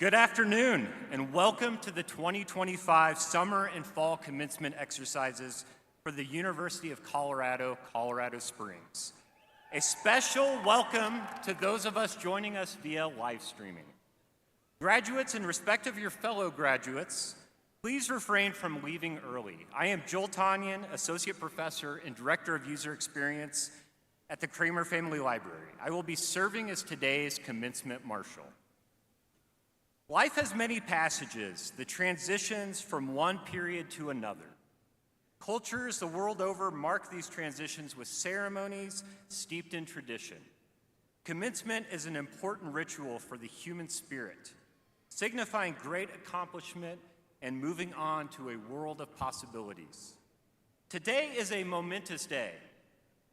Good afternoon, and welcome to the 2025 Summer and Fall Commencement Exercises for the University of Colorado, Colorado Springs. A special welcome to those of us joining us via live streaming. Graduates, in respect of your fellow graduates, please refrain from leaving early. I am Joel Tanyan, Associate Professor and Director of User Experience at the Kramer Family Library. I will be serving as today's commencement marshal. Life has many passages, the transitions from one period to another. Cultures the world over mark these transitions with ceremonies steeped in tradition. Commencement is an important ritual for the human spirit, signifying great accomplishment and moving on to a world of possibilities. Today is a momentous day.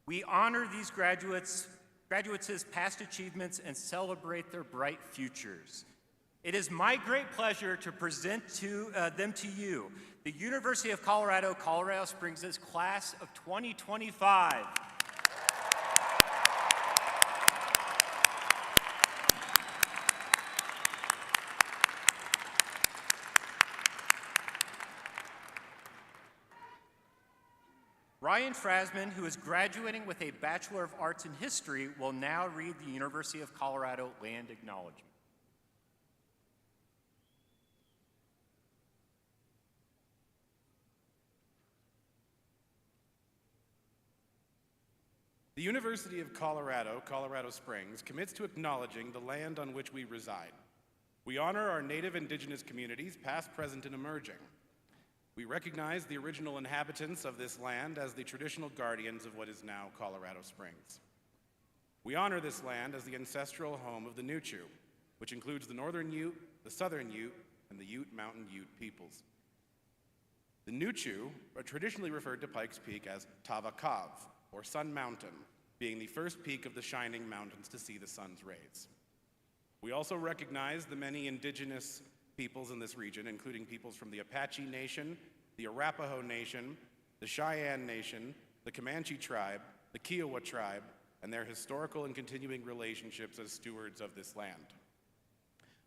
We honor these graduates' past achievements and celebrate their bright futures. It is my great pleasure to present them to you, the University of Colorado, Colorado Springs' class of 2025. Ryan Frasman, who is graduating with a Bachelor of Arts in History, will now read the University of Colorado Land Acknowledgement. The University of Colorado, Colorado Springs, commits to acknowledging the land on which we reside. We honor our native indigenous communities, past, present, and emerging. We recognize the original inhabitants of this land as the traditional guardians of what is now Colorado Springs. We honor this land as the ancestral home of the Nuchu, which includes the Northern Ute, the Southern Ute, and the Ute Mountain Ute peoples. The Nuchu are traditionally referred to Pikes Peak as Tavakav, or Sun Mountain, being the first peak of the shining mountains to see the sun's rays. We also recognize the many indigenous peoples in this region, including peoples from the Apache Nation, the Arapaho Nation, the Cheyenne Nation, the Comanche tribe, the Kiowa tribe, and their historical and continuing relationships as stewards of this land.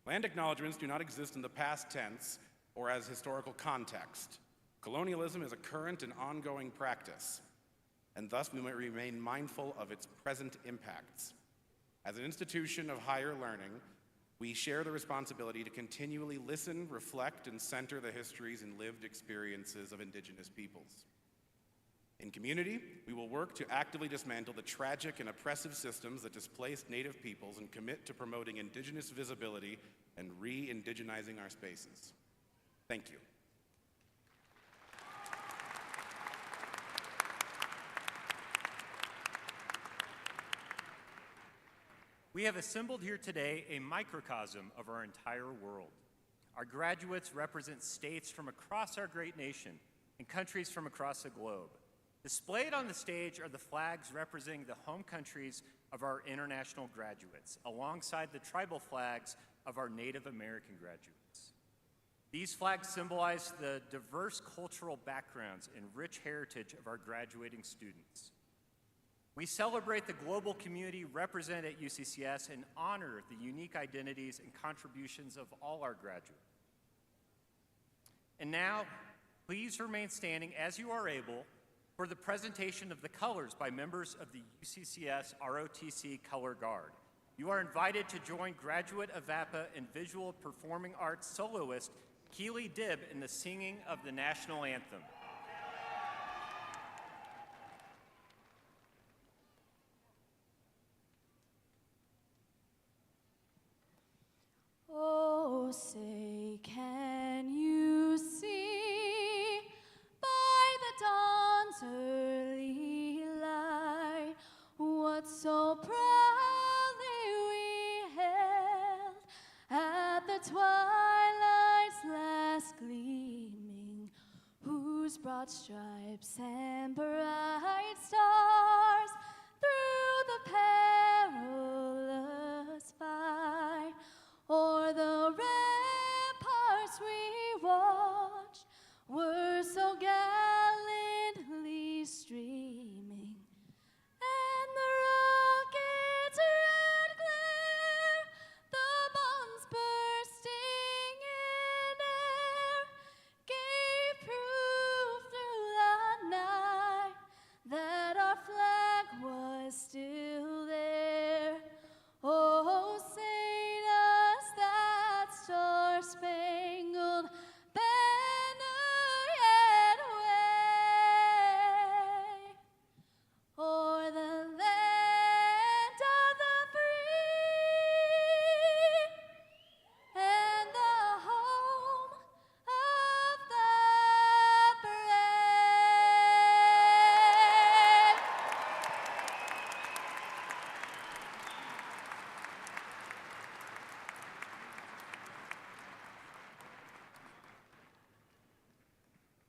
Land acknowledgements do not exist in the past tense or as historical context. Colonialism is a current and ongoing practice, and thus we might remain mindful of its present impacts. As an institution of higher learning, we share the responsibility to continually listen, reflect, and center the histories and lived experiences of Indigenous peoples. In community, we will work to actively dismantle the tragic and oppressive systems that displaced Native peoples and commit to promoting Indigenous visibility and re-indigenizing our spaces. Thank you. We have assembled here today a microcosm of our entire world. Our graduates represent states from across our great nation and countries from across the globe. Displayed on the stage are the flags representing the home countries of our international graduates, alongside the tribal flags of our Native American graduates. These flags symbolize the diverse cultural backgrounds and rich heritage of our graduating students. We celebrate the global community represented at UCCS and honor the unique identities and contributions of all our graduates. And now, please remain standing as you are able for the presentation of the colors by members of the UCCS ROTC Color Guard. You are invited to join graduate of AVAPA and visual performing arts soloist Keely Dibb in the singing of the national anthem. Oh, say, can you see by the dawn's early light what so proudly we hailed at the twilight's last gleaming, whose broad stripes and bright stars through the perilous fight o'er the ramparts we watched were so gallantly streaming, and the rockets' red glare, the bombs bursting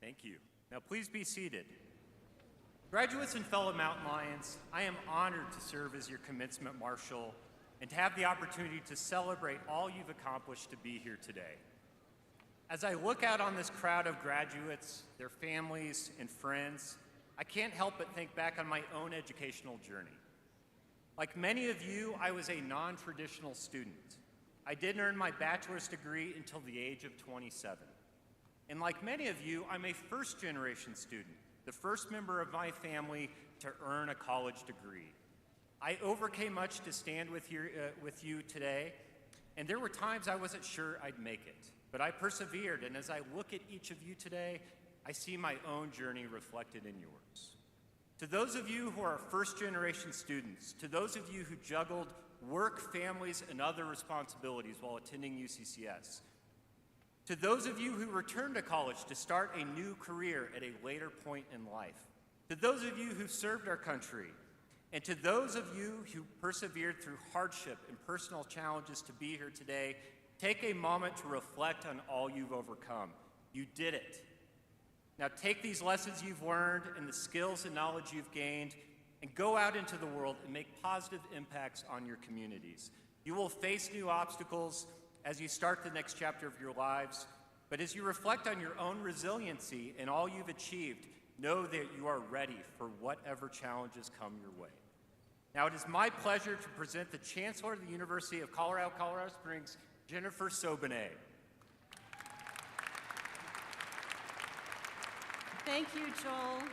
Thank you. Now please be seated. Graduates and fellow Mountain Lions, I am honored to serve as your commencement marshal and to have the opportunity to celebrate all you've accomplished to be here today. As I look out on this crowd of graduates, their families, and friends, I can't help but think back on my own educational journey. Like many of you, I was a non-traditional student. I didn't earn my bachelor's degree until the age of 27. And like many of you, I'm a first-generation student, the first member of my family to earn a college degree. I overcame much to stand with you today, and there were times I wasn't sure I'd make it. But I persevered, and as I look at each of you today, I see my own journey reflected in yours. To those of you who are first-generation students, to those of you who juggled work, families, and other responsibilities while attending UCCS, to those of you who returned to college to start a new career at a later point in life, to those of you who served our country, and to those of you who persevered through hardship and personal challenges to be here today, take a moment to reflect on all you've overcome. You did it. Now take these lessons you've learned and the skills and knowledge you've gained and go out into the world and make positive impacts on your communities. You will face new obstacles as you start the next chapter of your lives, but as you reflect on your own resiliency and all you've achieved, know that you are ready for whatever challenges come your way. Now it is my pleasure to present the Chancellor of the University of Colorado, Colorado Springs, Jennifer Sobenet. Thank you, Joel.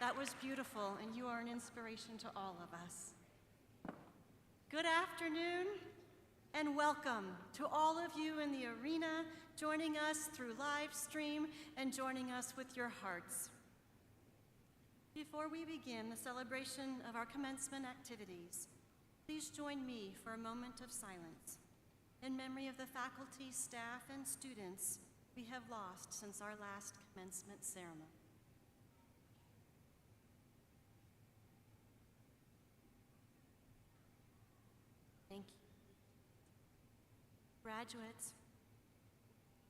That was beautiful, and you are an inspiration to all of us. Good afternoon, and welcome to all of you in the arena, joining us through live stream and joining us with your hearts. Before we begin the celebration of our commencement activities, please join me for a moment of silence in memory of the faculty, staff, and students we have lost since our last commencement ceremony. Thank you. Graduates,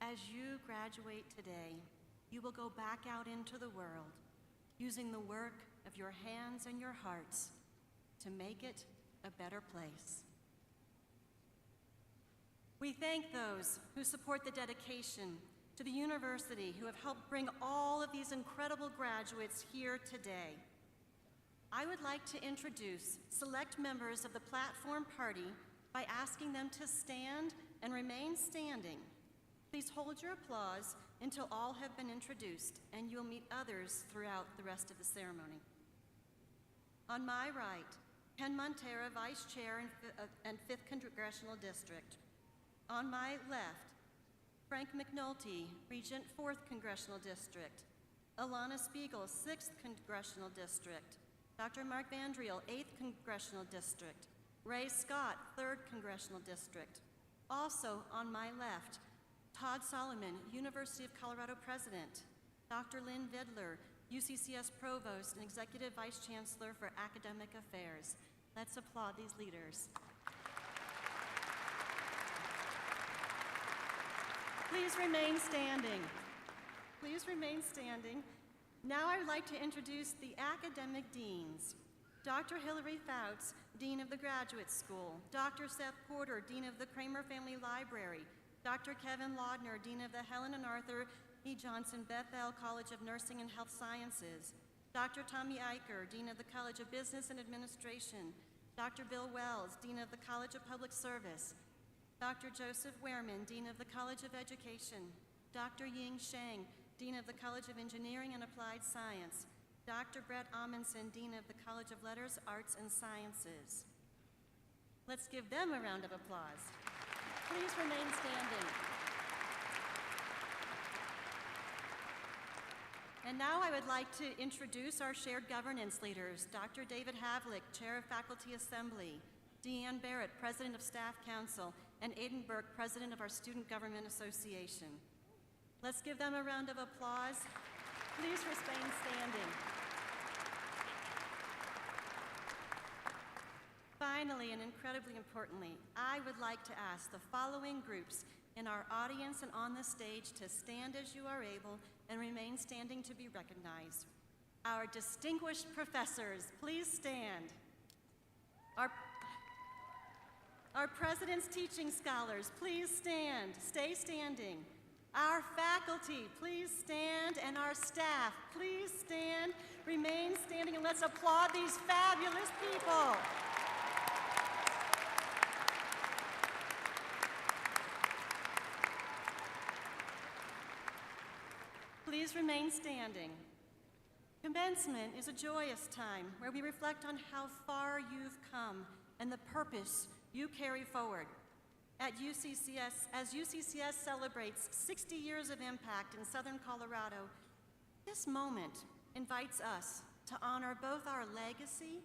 as you graduate today, you will go back out into the world using the work of your hands and your hearts to make it a better place. We thank those who support the dedication to the university, who have helped bring all of these incredible graduates here today. I would like to introduce select members of the platform party by asking them to stand and remain standing. Please hold your applause until all have been introduced, and you'll meet others throughout the rest of the ceremony. On my right, Ken Montera, Vice Chair and 5th Congressional District. On my left, Frank McNulty, Regent 4th Congressional District. Alana Spiegel, 6th Congressional District. Dr. Mark Vandriel, 8th Congressional District. Ray Scott, 3rd Congressional District. Also on my left, Todd Solomon, University of Colorado President. Dr. Lynn Vidler, UCCS Provost and Executive Vice Chancellor for Academic Affairs. Let's applaud these leaders. Please remain standing. Please remain standing. Now I would like to introduce the academic deans. Dr. Hilary Fouts, Dean of the Graduate School. Dr. Seth Porter, Dean of the Kramer Family Library. Dr. Kevin Laudner, Dean of the Helen and Arthur E. Johnson Bethel College of Nursing and Health Sciences. Dr. Tommy Eicher, Dean of the College of Business and Administration. Dr. Bill Wells, Dean of the College of Public Service. Dr. Joseph Wehrman, Dean of the College of Education. Dr. Ying Sheng, Dean of the College of Engineering and Applied Science. Dr. Brett Amundsen, Dean of the College of Letters, Arts, and Sciences. Let's give them a round of applause. Please remain standing. And now I would like to introduce our shared governance leaders, Dr. David Havlick, Chair of Faculty Assembly, Deanne Barrett, President of Staff Council, and Aidan Burke, President of our Student Government Association. Let's give them a round of applause. Please remain standing. Finally, and incredibly importantly, I would like to ask the following groups in our audience and on the stage to stand as you are able and remain standing to be recognized. Our distinguished professors, please stand. Our President's Teaching Scholars, please stand. Stay standing. Our faculty, please stand. And our staff, please stand. Remain standing, and let's applaud these fabulous people. Please remain standing. Commencement is a joyous time where we reflect on how far you've come and the purpose you carry forward. At UCCS, as UCCS celebrates 60 years of impact in Southern Colorado, this moment invites us to honor both our legacy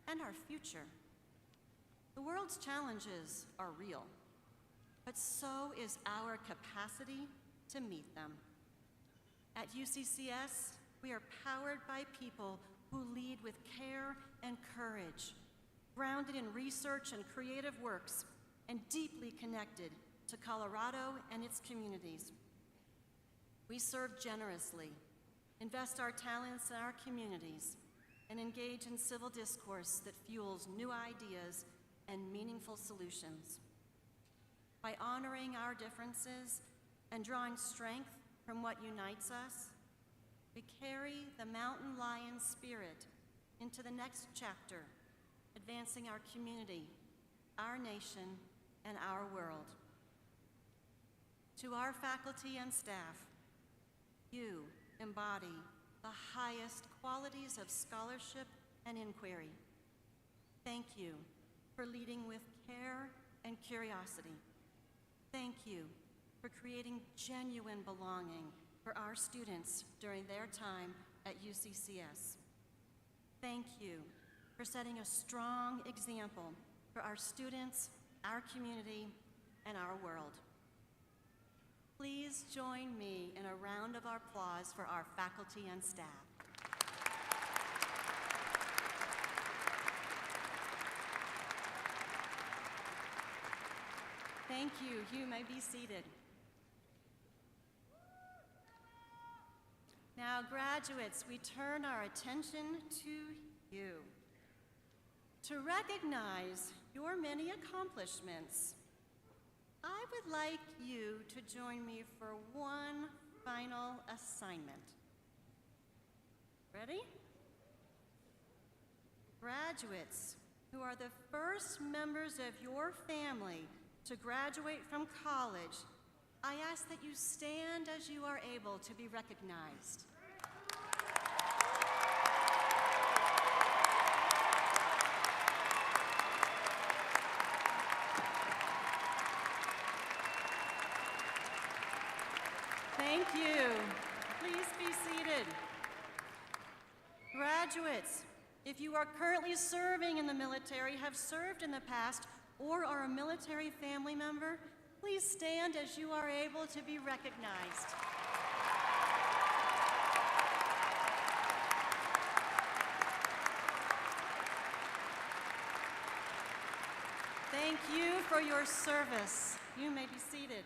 and our future. The world's challenges are real, but so is our capacity to meet them. At UCCS, we are powered by people who lead with care and courage, grounded in research and creative works, and deeply connected to Colorado and its communities. We serve generously, invest our talents in our communities, and engage in civil discourse that fuels new ideas and meaningful solutions. By honoring our differences and drawing strength from what unites us, we carry the mountain lion spirit into the next chapter, advancing our community, our nation, and our world. To our faculty and staff, you embody the highest qualities of scholarship and inquiry. Thank you for leading with care and curiosity. Thank you for creating genuine belonging for our students during their time at UCCS. Thank you for setting a strong example for our students, our community, and our world. Please join me in a round of applause for our faculty and staff. Thank you. You may be seated. Now, graduates, we turn our attention to you. To recognize your many accomplishments, I would like you to join me for one final assignment. Ready? Graduates who are the first members of your family to graduate from college, I ask that you stand as you are able to be recognized. Thank you. Please be seated. Graduates, if you are currently serving in the military, have served in the past, or are a military family member, please stand as you are able to be recognized. Thank you for your service. You may be seated.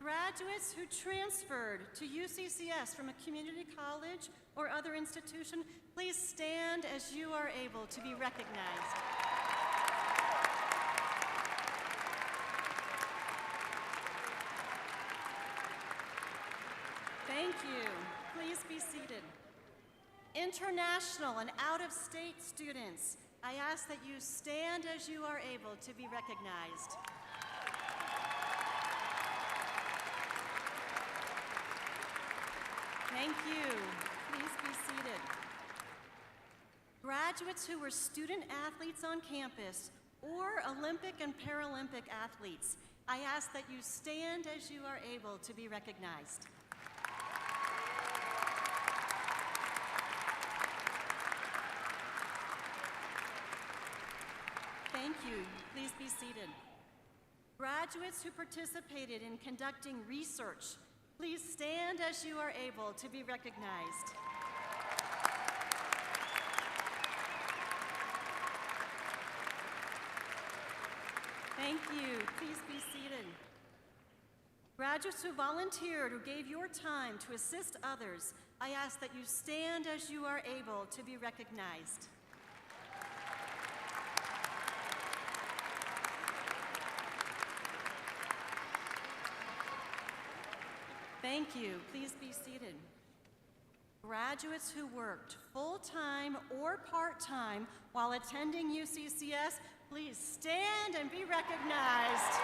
Graduates who transferred to UCCS from a community college or other institution, please stand as you are able to be recognized. Thank you. Please be seated. International and out-of-state students, I ask that you stand as you are able to be recognized. Thank you. Please be seated. Graduates who were student athletes on campus or Olympic and Paralympic athletes, I ask that you stand as you are able to be recognized. Thank you. Please be seated. Graduates who participated in conducting research, please stand as you are able to be recognized. Thank you. Please be seated. Graduates who volunteered or gave your time to assist others, I ask that you stand as you are able to be recognized. Thank you. Please be seated. Graduates who worked full-time or part-time while attending UCCS, please stand and be recognized.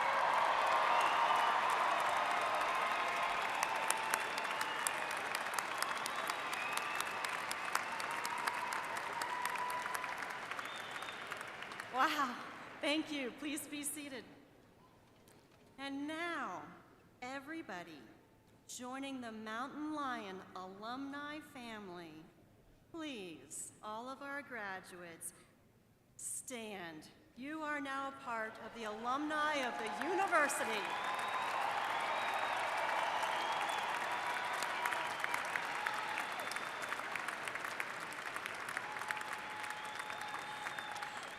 Wow, thank you. Please be seated. And now, everybody, joining the Mountain Lion alumni family, please, all of our graduates, stand. You are now a part of the alumni of the university.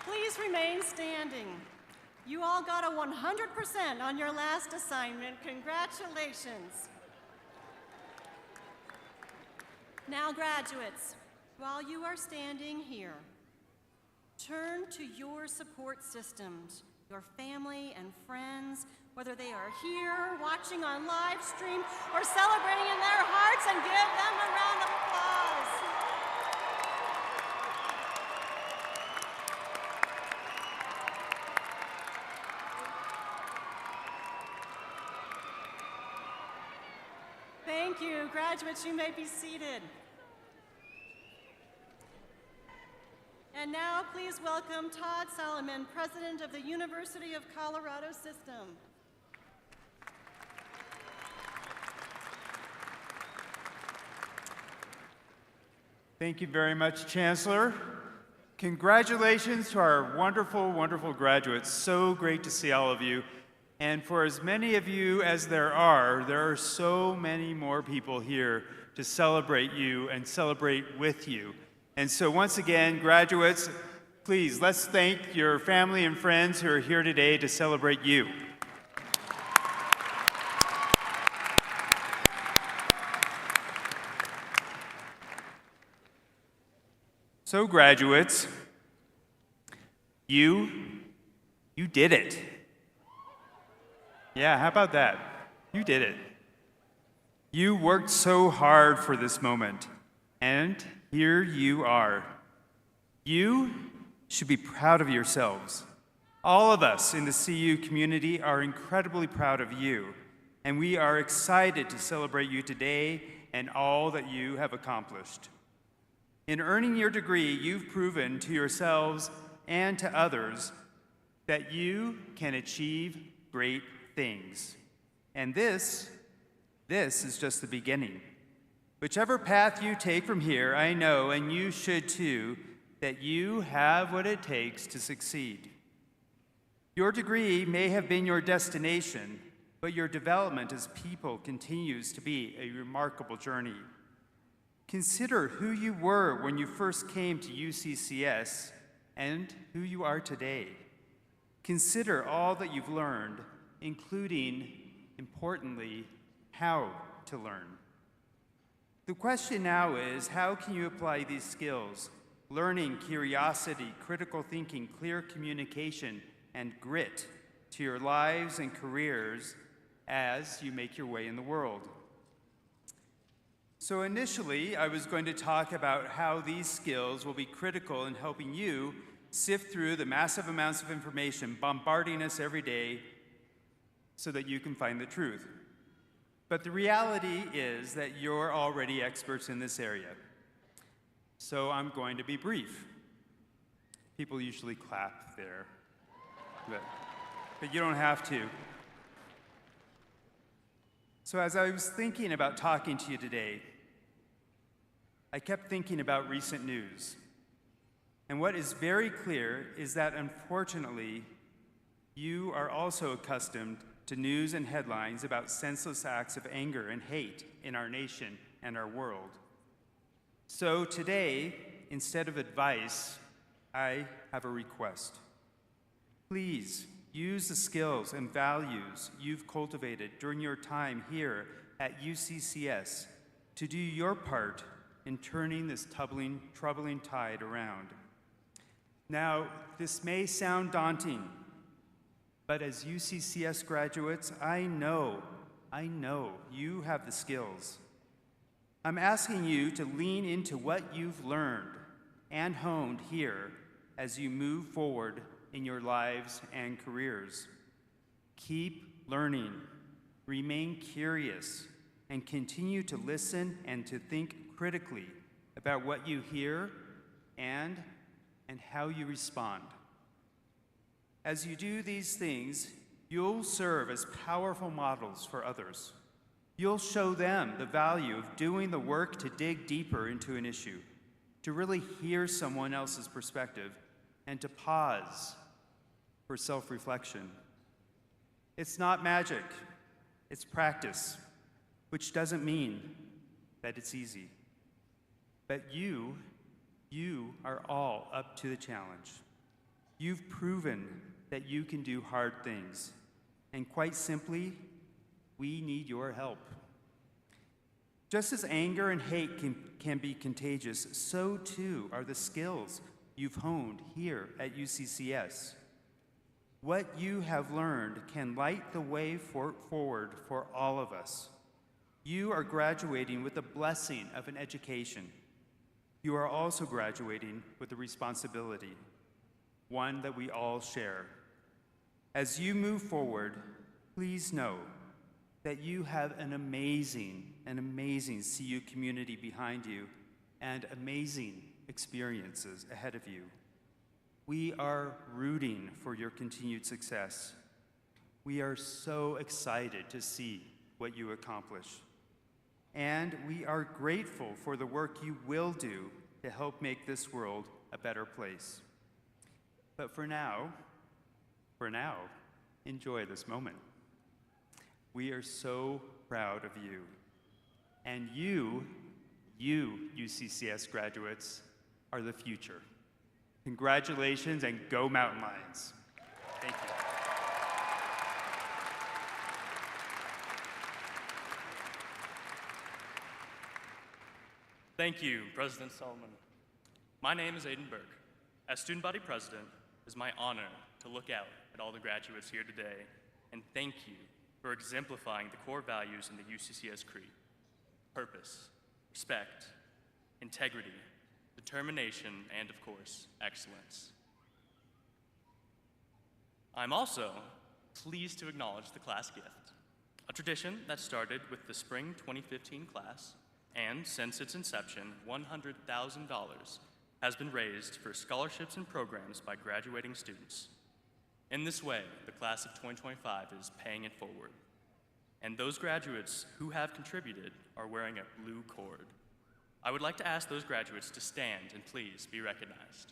Please remain standing. You all got a 100% on your last assignment. Congratulations. Now, graduates, while you are standing here, turn to your support systems, your family and friends, whether they are here, watching on live stream, or celebrating in their hearts, and give them a round of applause. Thank you. Graduates, you may be seated. And now, please welcome Todd Solomon, President of the University of Colorado System. Thank you very much, Chancellor. Congratulations to our wonderful, wonderful graduates. So great to see all of you. And for as many of you as there are so many more people here to celebrate you and celebrate with you. And so once again, graduates, please, let's thank your family and friends who are here today to celebrate you. So graduates, you did it. Yeah, how about that? You did it. You worked so hard for this moment, and here you are. You should be proud of yourselves. All of us in the CU community are incredibly proud of you, and we are excited to celebrate you today and all that you have accomplished. In earning your degree, you've proven to yourselves and to others that you can achieve great things. And this is just the beginning. Whichever path you take from here, I know, and you should too, that you have what it takes to succeed. Your degree may have been your destination, but your development as people continues to be a remarkable journey. Consider who you were when you first came to UCCS and who you are today. Consider all that you've learned, including, importantly, how to learn. The question now is, how can you apply these skills, learning, curiosity, critical thinking, clear communication, and grit to your lives and careers as you make your way in the world? So initially, I was going to talk about how these skills will be critical in helping you sift through the massive amounts of information bombarding us every day so that you can find the truth. But the reality is that you're already experts in this area. So I'm going to be brief. People usually clap there, but you don't have to. So as I was thinking about talking to you today, I kept thinking about recent news. And what is very clear is that, unfortunately, you are also accustomed to news and headlines about senseless acts of anger and hate in our nation and our world. So today, instead of advice, I have a request. Please use the skills and values you've cultivated during your time here at UCCS to do your part in turning this troubling tide around. Now, this may sound daunting, but as UCCS graduates, I know you have the skills. I'm asking you to lean into what you've learned and honed here as you move forward in your lives and careers. Keep learning, remain curious, and continue to listen and to think critically about what you hear and how you respond. As you do these things, you'll serve as powerful models for others. You'll show them the value of doing the work to dig deeper into an issue, to really hear someone else's perspective, and to pause for self-reflection. It's not magic, it's practice, which doesn't mean that it's easy. But you are all up to the challenge. You've proven that you can do hard things, and quite simply, we need your help. Just as anger and hate can be contagious, so too are the skills you've honed here at UCCS. What you have learned can light the way forward for all of us. You are graduating with the blessing of an education. You are also graduating with a responsibility, one that we all share. As you move forward, please know that you have an amazing CU community behind you and amazing experiences ahead of you. We are rooting for your continued success. We are so excited to see what you accomplish. And we are grateful for the work you will do to help make this world a better place. But for now, enjoy this moment. We are so proud of you. And you UCCS graduates, are the future. Congratulations and go Mountain Lions. Thank you. Thank you, President Solomon. My name is Aiden Burke. As student body president, it is my honor to look out at all the graduates here today and thank you for exemplifying the core values in the UCCS Creed: purpose, respect, integrity, determination, and of course, excellence. I'm also pleased to acknowledge the class gift, a tradition that started with the spring 2015 class, and since its inception, $100,000 has been raised for scholarships and programs by graduating students. In this way, the class of 2025 is paying it forward. And those graduates who have contributed are wearing a blue cord. I would like to ask those graduates to stand and please be recognized.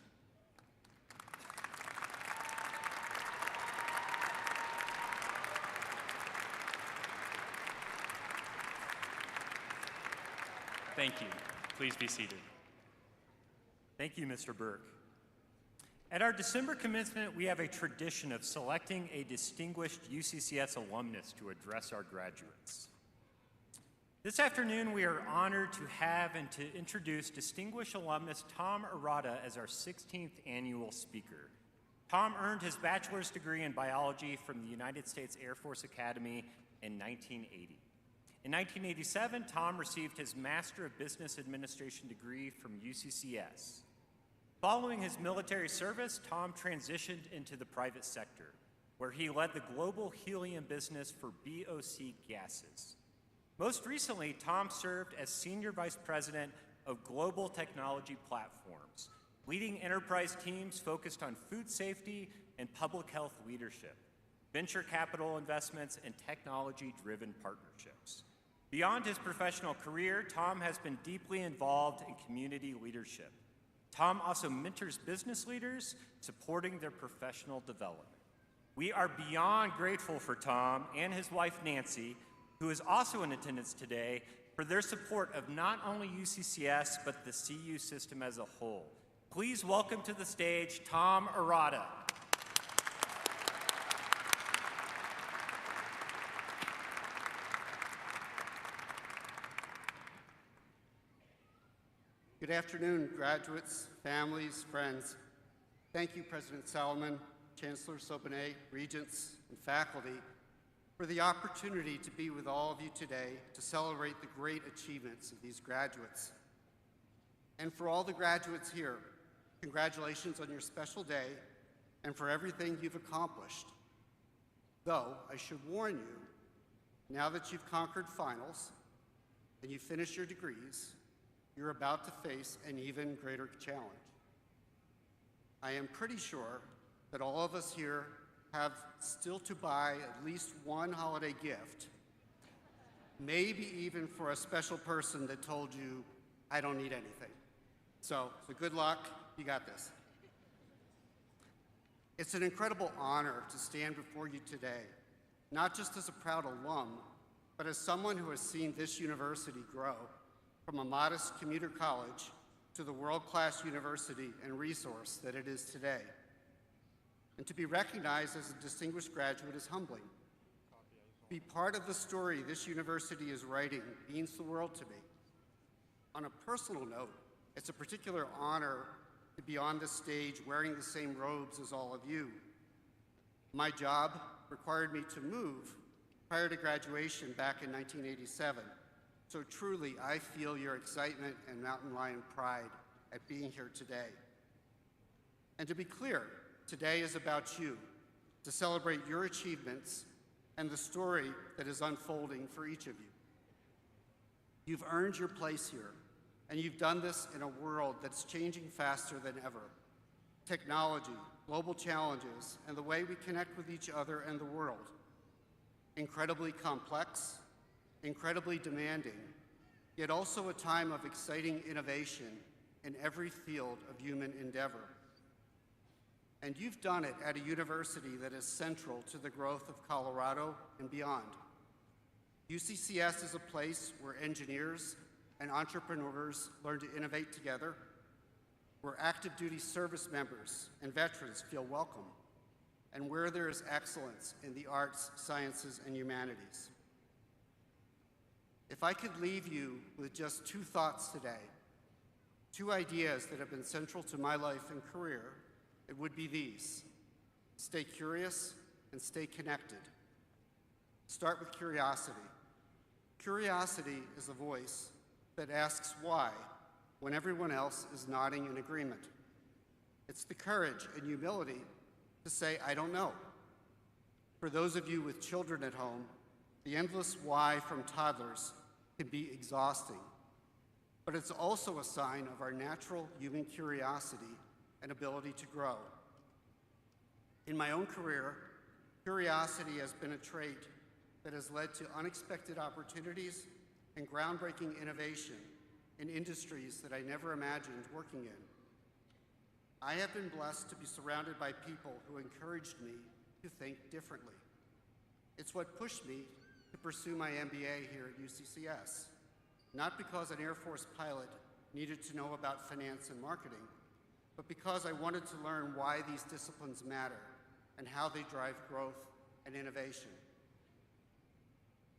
Thank you. Please be seated. Thank you, Mr. Burke. At our December commencement, we have a tradition of selecting a distinguished UCCS alumnus to address our graduates. This afternoon, we are honored to have and to introduce distinguished alumnus Tom Arata as our 16th annual speaker. Tom earned his bachelor's degree in biology from the United States Air Force Academy in 1980. In 1987, Tom received his Master of Business Administration degree from UCCS. Following his military service, Tom transitioned into the private sector, where he led the global helium business for BOC Gases. Most recently, Tom served as Senior Vice President of Global Technology Platforms, leading enterprise teams focused on food safety and public health leadership, venture capital investments, and technology-driven partnerships. Beyond his professional career, Tom has been deeply involved in community leadership. Tom also mentors business leaders, supporting their professional development. We are beyond grateful for Tom and his wife, Nancy, who is also in attendance today, for their support of not only UCCS, but the CU system as a whole. Please welcome to the stage Tom Arata. Good afternoon, graduates, families, friends. Thank you, President Salomon, Chancellor Sobonet, regents, and faculty, for the opportunity to be with all of you today to celebrate the great achievements of these graduates. And for all the graduates here, congratulations on your special day and for everything you've accomplished. Though, I should warn you, now that you've conquered finals and you've finished your degrees, you're about to face an even greater challenge. I am pretty sure that all of us here have still to buy at least one holiday gift, maybe even for a special person that told you, I don't need anything. So good luck, you got this. It's an incredible honor to stand before you today, not just as a proud alum, but as someone who has seen this university grow from a modest commuter college to the world-class university and resource that it is today. And to be recognized as a distinguished graduate is humbling. To be part of the story this university is writing means the world to me. On a personal note, it's a particular honor to be on this stage wearing the same robes as all of you. My job required me to move prior to graduation back in 1987. So truly, I feel your excitement and mountain lion pride at being here today. And to be clear, today is about you, to celebrate your achievements and the story that is unfolding for each of you. You've earned your place here, and you've done this in a world that's changing faster than ever. Technology, global challenges, and the way we connect with each other and the world. Incredibly complex, incredibly demanding, yet also a time of exciting innovation in every field of human endeavor. And you've done it at a university that is central to the growth of Colorado and beyond. UCCS is a place where engineers and entrepreneurs learn to innovate together, where active duty service members and veterans feel welcome, and where there is excellence in the arts, sciences, and humanities. If I could leave you with just two thoughts today, two ideas that have been central to my life and career, it would be these: stay curious and stay connected. Start with curiosity. Curiosity is a voice that asks why when everyone else is nodding in agreement. It's the courage and humility to say, I don't know. For those of you with children at home, the endless why from toddlers can be exhausting, but it's also a sign of our natural human curiosity and ability to grow. In my own career, curiosity has been a trait that has led to unexpected opportunities and groundbreaking innovation in industries that I never imagined working in. I have been blessed to be surrounded by people who encouraged me to think differently. It's what pushed me to pursue my MBA here at UCCS, not because an Air Force pilot needed to know about finance and marketing, but because I wanted to learn why these disciplines matter and how they drive growth and innovation.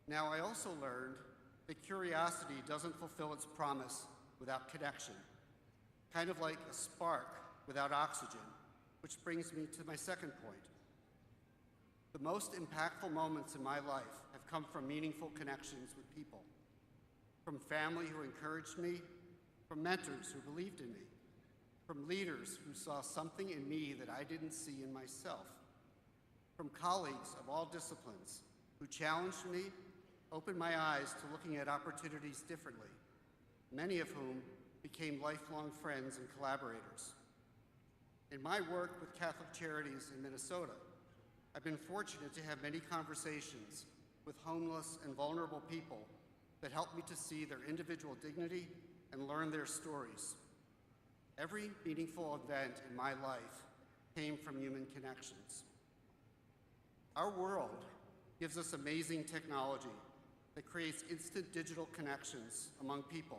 Now, I also learned that curiosity doesn't fulfill its promise without connection, kind of like a spark without oxygen, which brings me to my second point. The most impactful moments in my life have come from meaningful connections with people, from family who encouraged me, from mentors who believed in me, from leaders who saw something in me that I didn't see in myself, from colleagues of all disciplines who challenged me, opened my eyes to looking at opportunities differently, many of whom became lifelong friends and collaborators. In my work with Catholic Charities in Minnesota, I've been fortunate to have many conversations with homeless and vulnerable people that helped me to see their individual dignity and learn their stories. Every meaningful event in my life came from human connections. Our world gives us amazing technology that creates instant digital connections among people,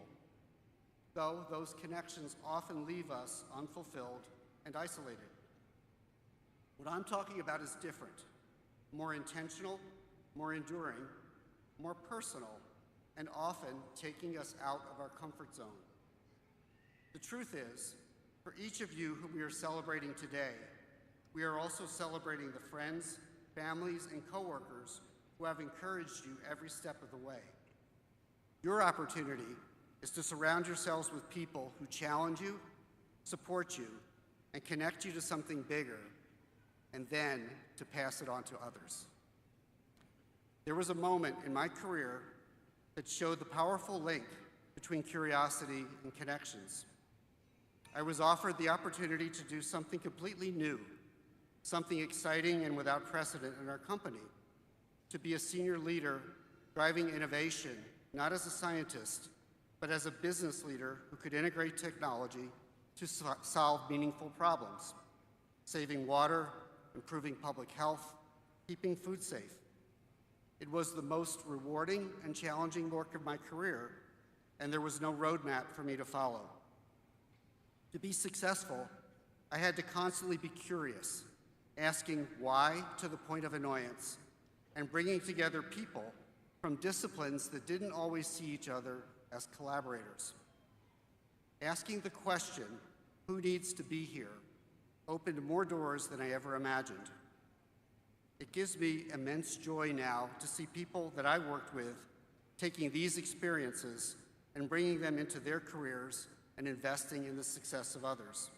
though those connections often leave us unfulfilled and isolated. What I'm talking about is different, more intentional, more enduring, more personal, and often taking us out of our comfort zone. The truth is, for each of you who we are celebrating today, we are also celebrating the friends, families, and coworkers who have encouraged you every step of the way. Your opportunity is to surround yourselves with people who challenge you, support you, and connect you to something bigger, and then to pass it on to others. There was a moment in my career that showed the powerful link between curiosity and connections. I was offered the opportunity to do something completely new, something exciting and without precedent in our company, to be a senior leader driving innovation, not as a scientist, but as a business leader who could integrate technology to solve meaningful problems, saving water, improving public health, keeping food safe. It was the most rewarding and challenging work of my career, and there was no roadmap for me to follow. To be successful, I had to constantly be curious, asking why to the point of annoyance, and bringing together people from disciplines that didn't always see each other as collaborators. Asking the question, who needs to be here, opened more doors than I ever imagined. It gives me immense joy now to see people that I worked with taking these experiences and bringing them into their careers and investing in the success of others.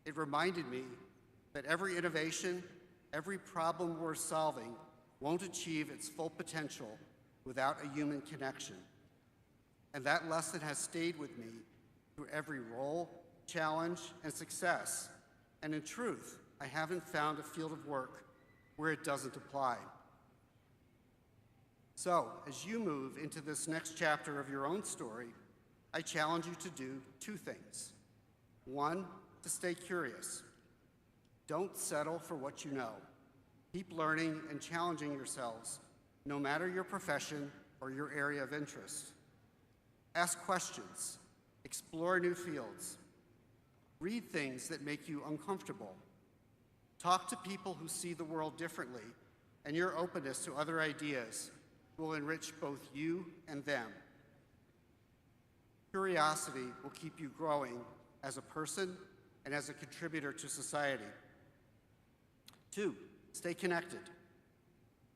It reminded me that every innovation, every problem worth solving won't achieve its full potential without a human connection. And that lesson has stayed with me through every role, challenge, and success. And in truth, I haven't found a field of work where it doesn't apply. So, as you move into this next chapter of your own story, I challenge you to do two things. One, to stay curious. Don't settle for what you know. Keep learning and challenging yourselves, no matter your profession or your area of interest. Ask questions. Explore new fields. Read things that make you uncomfortable. Talk to people who see the world differently, and your openness to other ideas will enrich both you and them. Curiosity will keep you growing as a person and as a contributor to society. 2, stay connected.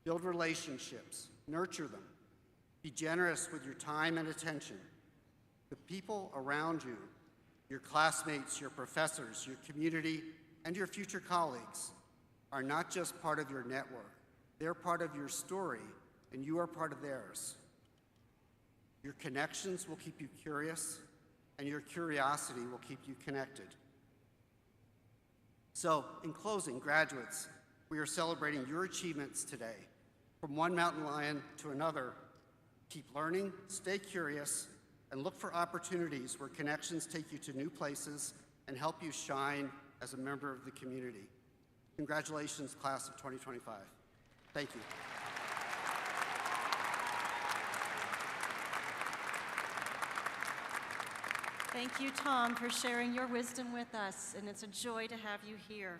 Build relationships, nurture them. Be generous with your time and attention. The people around you, your classmates, your professors, your community, and your future colleagues are not just part of your network. They're part of your story, and you are part of theirs. Your connections will keep you curious, and your curiosity will keep you connected. So, in closing, graduates, we are celebrating your achievements today. From one mountain lion to another, keep learning, stay curious, and look for opportunities where connections take you to new places and help you shine as a member of the community. Congratulations, class of 2025. Thank you. Thank you, Tom, for sharing your wisdom with us, and it's a joy to have you here.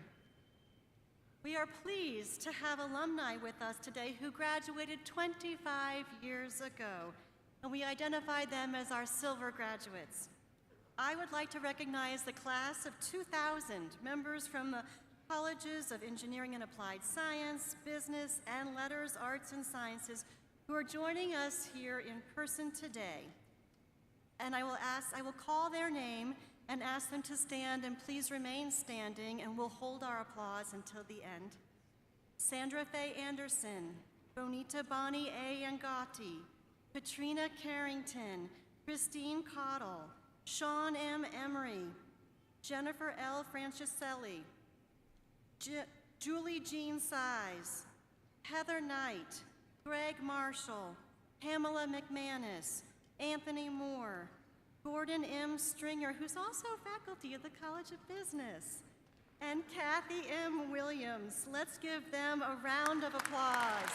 We are pleased to have alumni with us today who graduated 25 years ago, and we identify them as our silver graduates. I would like to recognize the class of 2000 members from the Colleges of Engineering and Applied Science, Business, and Letters, Arts, and Sciences who are joining us here in person today. And I will call their name and ask them to stand, and please remain standing, and we'll hold our applause until the end. Sandra Faye Anderson, Bonita Bonnie A. Angati, Katrina Carrington, Christine Cottle, Sean M. Emery, Jennifer L. Franciselli, Julie Jean Size, Heather Knight, Greg Marshall, Pamela McManus, Anthony Moore, Gordon M. Stringer, who's also faculty at the College of Business, and Kathy M. Williams. Let's give them a round of applause.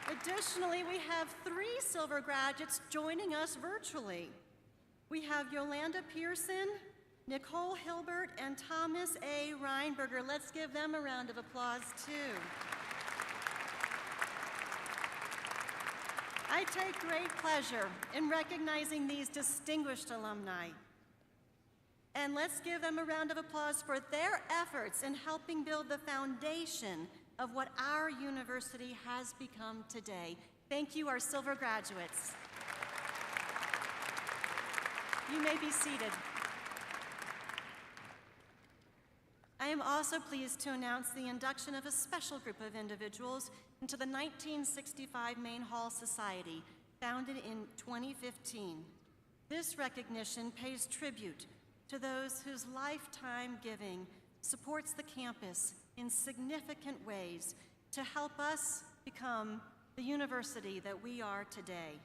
Additionally, we have 3 silver graduates joining us virtually. We have Yolanda Pearson, Nicole Hilbert, and Thomas A. Reinberger. Let's give them a round of applause, too. I take great pleasure in recognizing these distinguished alumni. And let's give them a round of applause for their efforts in helping build the foundation of what our university has become today. Thank you, our silver graduates. You may be seated. I am also pleased to announce the induction of a special group of individuals into the 1965 Main Hall Society, founded in 2015. This recognition pays tribute to those whose lifetime giving supports the campus in significant ways to help us become the university that we are today.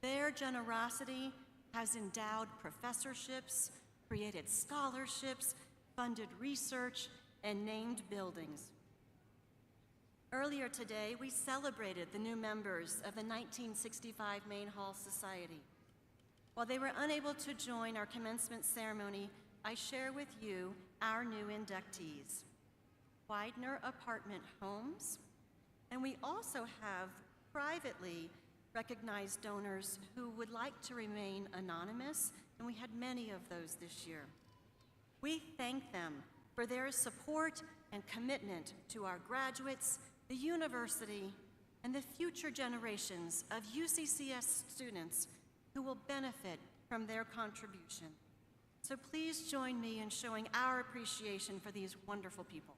Their generosity has endowed professorships, created scholarships, funded research, and named buildings. Earlier today, we celebrated the new members of the 1965 Main Hall Society. While they were unable to join our commencement ceremony, I share with you our new inductees. Widener Apartment Homes, and we also have privately recognized donors who would like to remain anonymous, and we had many of those this year. We thank them for their support and commitment to our graduates, the university, and the future generations of UCCS students who will benefit from their contribution. So please join me in showing our appreciation for these wonderful people.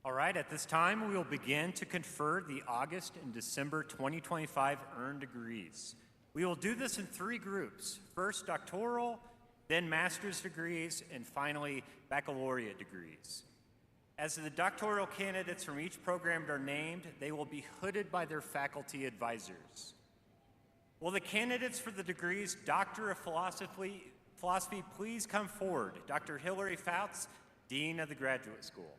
All right, at this time, we will begin to confer the August and December 2025 earned degrees. We will do this in 3 groups. First, doctoral, then master's degrees, and finally, baccalaureate degrees. As the doctoral candidates from each program are named, they will be hooded by their faculty advisors. Will the candidates for the degrees Doctor of Philosophy please come forward? Dr. Hillary Fouts, Dean of the Graduate School.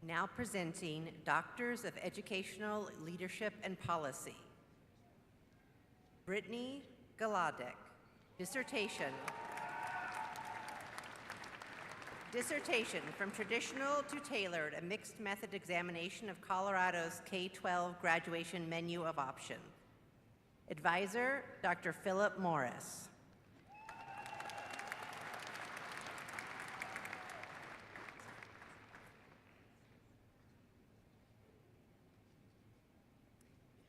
Now presenting Doctors of Educational Leadership and Policy. Brittany Galadek, dissertation. Dissertation from Traditional to Tailored, a mixed method examination of Colorado's K-12 graduation menu of options. Advisor, Dr. Philip Morris.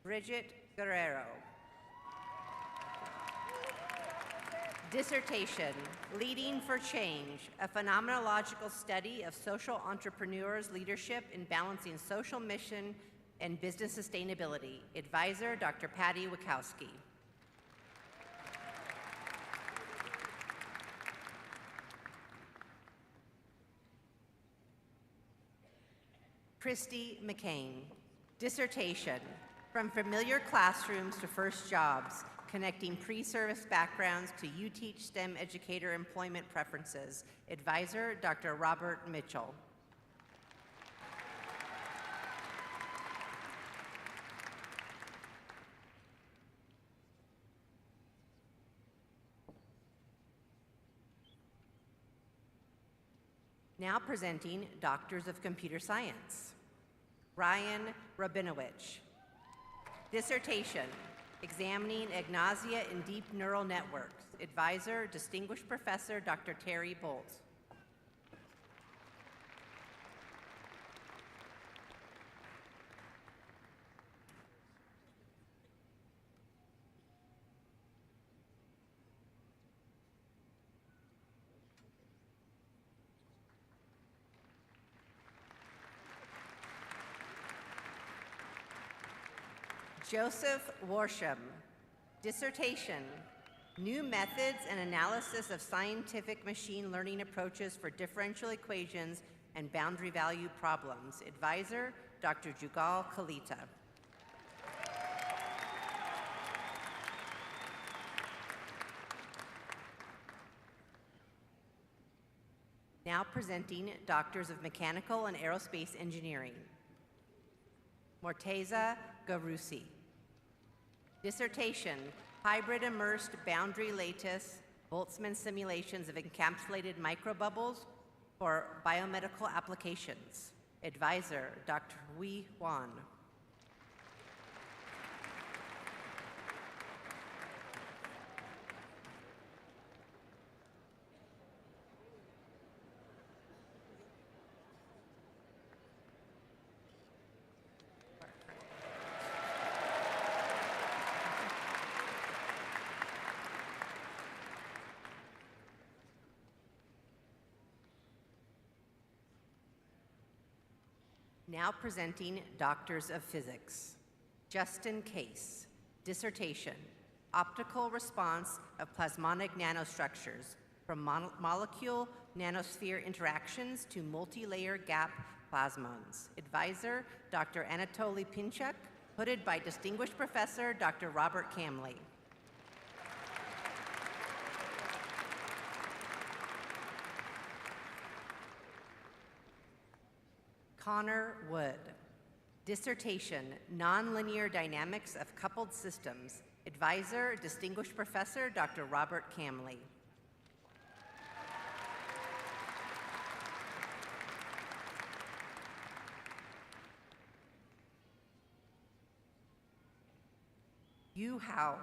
Bridget Guerrero. Dissertation, Leading for Change, a phenomenological study of social entrepreneurs' leadership in balancing social mission and business sustainability. Advisor, Dr. Patty Wachowski. Christy McCain. Dissertation, From Familiar Classrooms to First Jobs, Connecting Pre-Service Backgrounds to UTeach STEM Educator Employment Preferences. Advisor, Dr. Robert Mitchell. Now presenting Doctors of Computer Science. Ryan Rabinowitz. Dissertation, Examining Agnosia in Deep Neural Networks. Advisor, Distinguished Professor Dr. Terry Bolt. Joseph Warsham. Dissertation, New Methods and Analysis of Scientific Machine Learning Approaches for Differential Equations and boundary value problems. Advisor, Dr. Jugal Kalita. Now presenting Doctors of Mechanical and Aerospace Engineering. Morteza Garusi. Dissertation, Hybrid Immersed Boundary Lattice Boltzmann Simulations of Encapsulated Microbubbles for Biomedical Applications. Advisor, Dr. Hui Huan. Now presenting Doctors of Physics. Justin Case. Dissertation, Optical Response of Plasmonic Nanostructures from Molecule Nanosphere Interactions to Multi-Layer Gap Plasmons. Advisor, Dr. Anatoly Pinchuk, hooded by Distinguished Professor Dr. Robert Camley. Connor Wood. Dissertation, Nonlinear Dynamics of Coupled Systems. Advisor, Distinguished Professor Dr. Robert Camley. Yu Hao.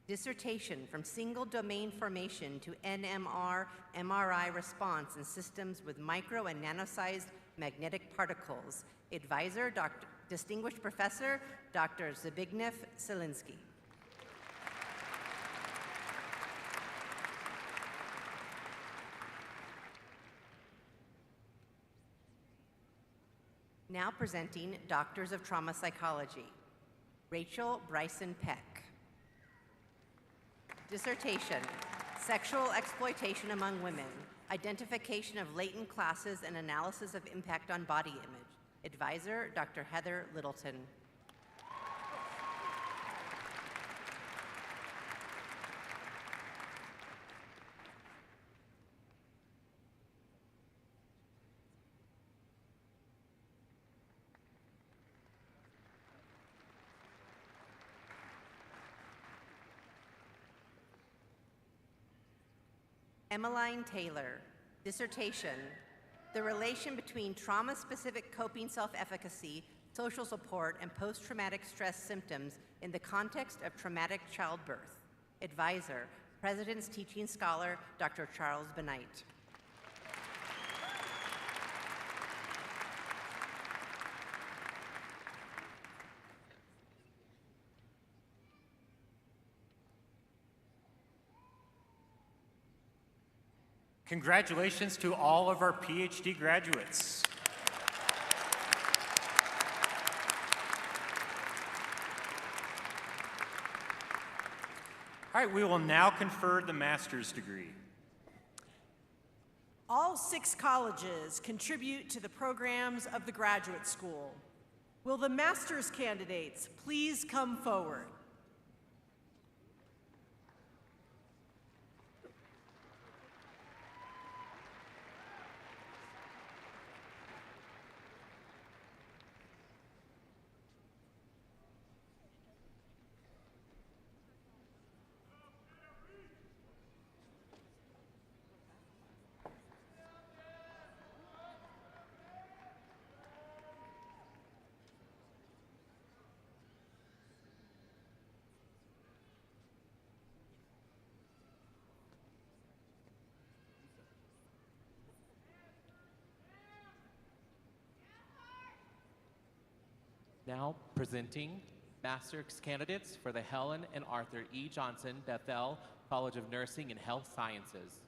Dissertation, From Single Domain Formation to NMR MRI Response in Systems with Micro and Nano-Sized Magnetic Particles. Advisor, Distinguished Professor Dr. Zbigniew Selinsky. Now presenting Doctors of Trauma Psychology. Rachel Bryson Peck. Dissertation, Sexual Exploitation Among Women, Identification of Latent Classes and Analysis of Impact on Body Image. Advisor, Dr. Heather Littleton. Emmeline Taylor. Dissertation, The Relation Between Trauma-Specific Coping Self-Efficacy, Social Support, and Post-Traumatic Stress Symptoms in the Context of Traumatic Childbirth. Advisor, President's Teaching Scholar, Dr. Charles Benight. Congratulations to all of our PhD graduates. All right, we will now confer the master's degree. All 6 colleges contribute to the programs of the graduate school. Will the master's candidates please come forward? Now presenting master's candidates for the Helen and Arthur E. Johnson Bethel College of Nursing and Health Sciences.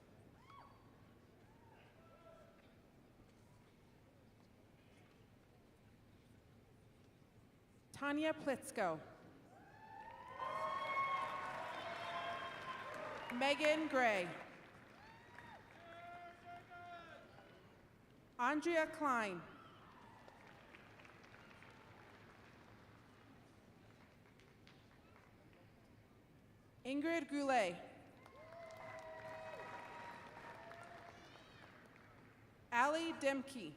Tanya Plitzko. Megan Gray. Andrea Klein. Ingrid Goulet. Ali Demke.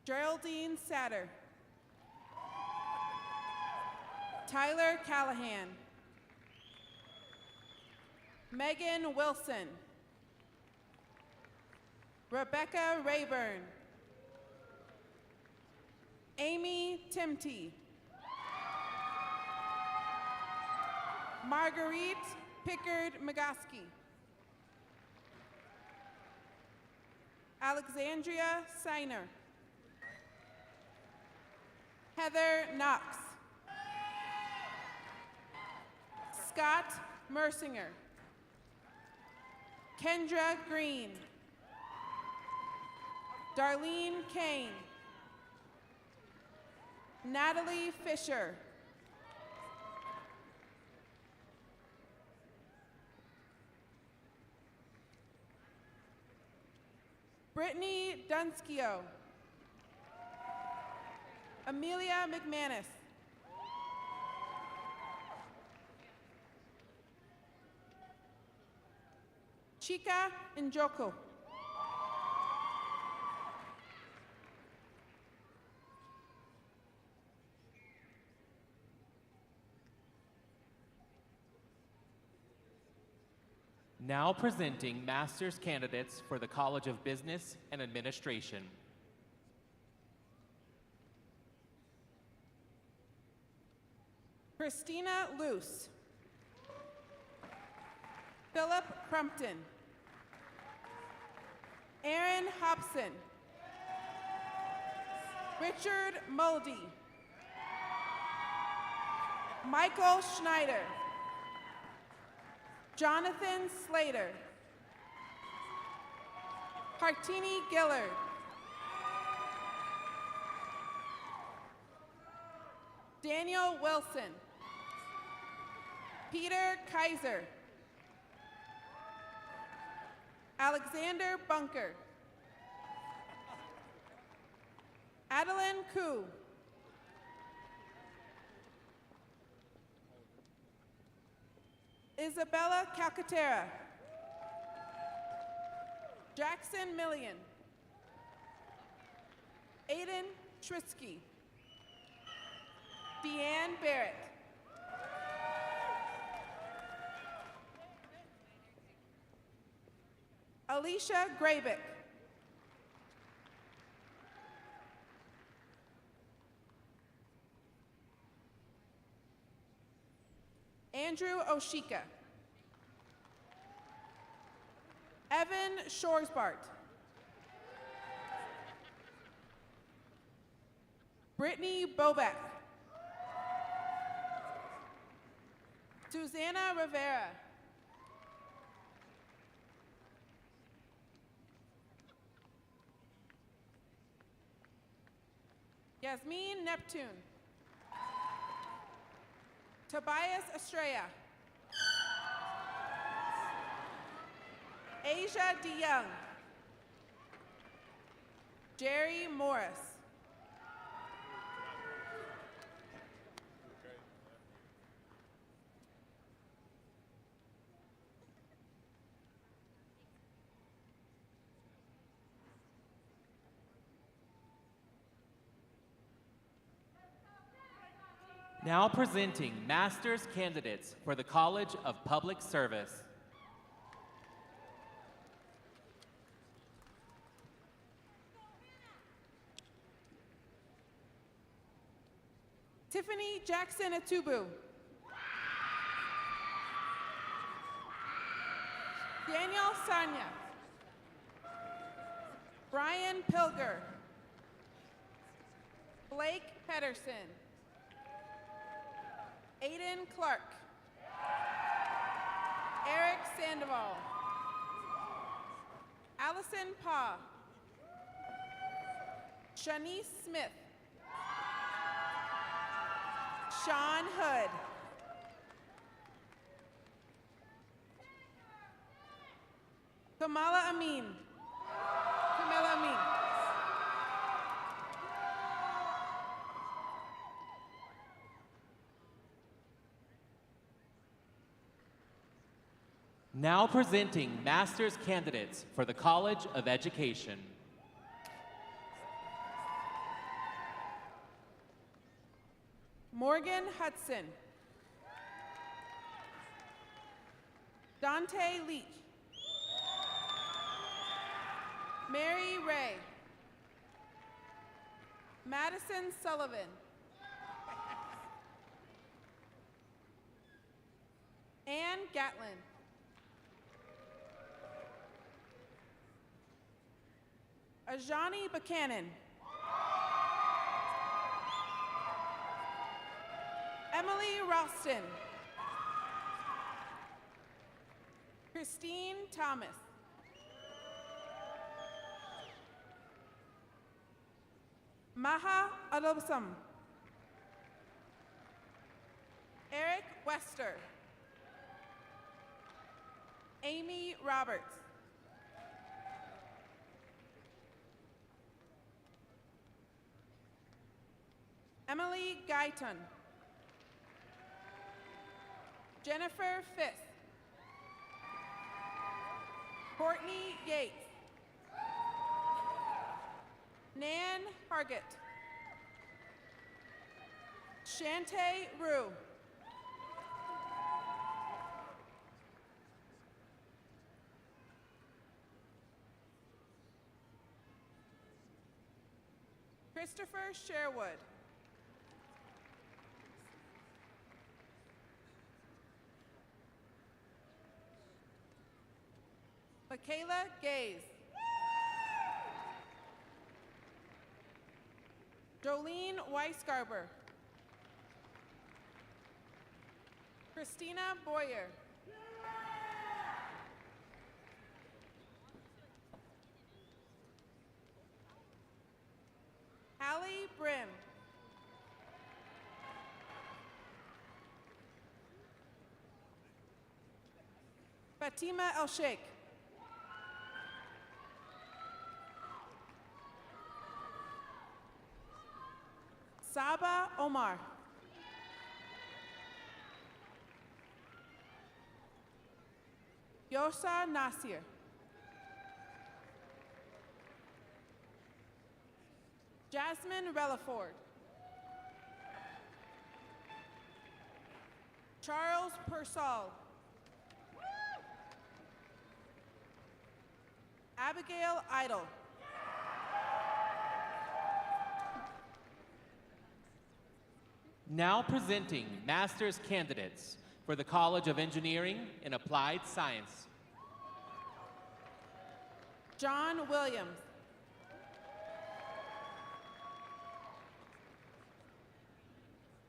Geraldine Satter. Tyler Callahan. Megan Wilson. Rebecca Rayburn. Amy Timty. Marguerite Pickard Magaski. Alexandria Seiner. Heather Knox. Scott Mersinger. Kendra Green. Darlene Kane. Natalie Fisher. Brittany Dunskio. Amelia McManus. Chika Njoko. Now presenting master's candidates for the College of Business and Administration. Christina Luce. Philip Crumpton. Aaron Hobson. Richard Muldy. Michael Schneider. Jonathan Slater. Hartini Gillard. Daniel Wilson. Peter Kaiser. Alexander Bunker. Adeline Koo. Isabella Calcaterra. Jackson Millian. Aiden Trisky. Deanne Barrett. Alicia Graybick. Andrew Oshika. Evan Shorsbart. Brittany Bobek. Susanna Rivera. Yasmin Neptune. Tobias Estrella. Asia DeYoung. Jerry Morris. Now presenting master's candidates for the College of Public Service. Tiffany Jackson Atubu. Daniel Sanya. Brian Pilger. Blake Pedersen. Aiden Clark. Eric Sandoval. Allison Pa. Shanice Smith. Sean Hood. Kamala Amin. Kamala Amin. Now presenting master's candidates for the College of Education. Morgan Hudson. Dante Leach. Mary Ray. Madison Sullivan. Ann Gatlin. Ajani Buchanan. Emily Ralston. Christine Thomas. Maha Adobsam. Eric Wester. Amy Roberts. Emily Guyton. Jennifer Fisk. Courtney Yates. Nan Hargett. Shantae Rue. Christopher Sherwood. Michaela Gaze. Jolene Weisgarber. Christina Boyer. Hallie Brim. Fatima El Sheikh. Saba Omar. Yosa Nasir. Jasmine Relaford. Charles Persall. Abigail Idle. Now presenting master's candidates for the College of Engineering and Applied Science. John Williams.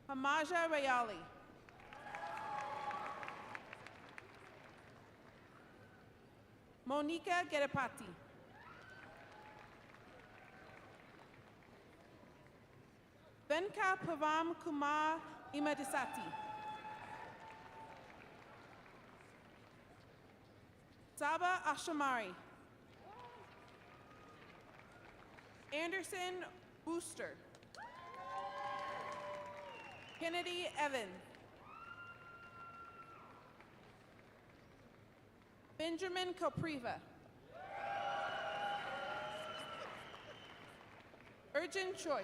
Hamaja Rayali. Monica Gedepati. Venka Pavam Kumar Imadisati. Saba Ashamari. Anderson Booster. Kennedy Evans. Benjamin Kopriva. Urgent Choi.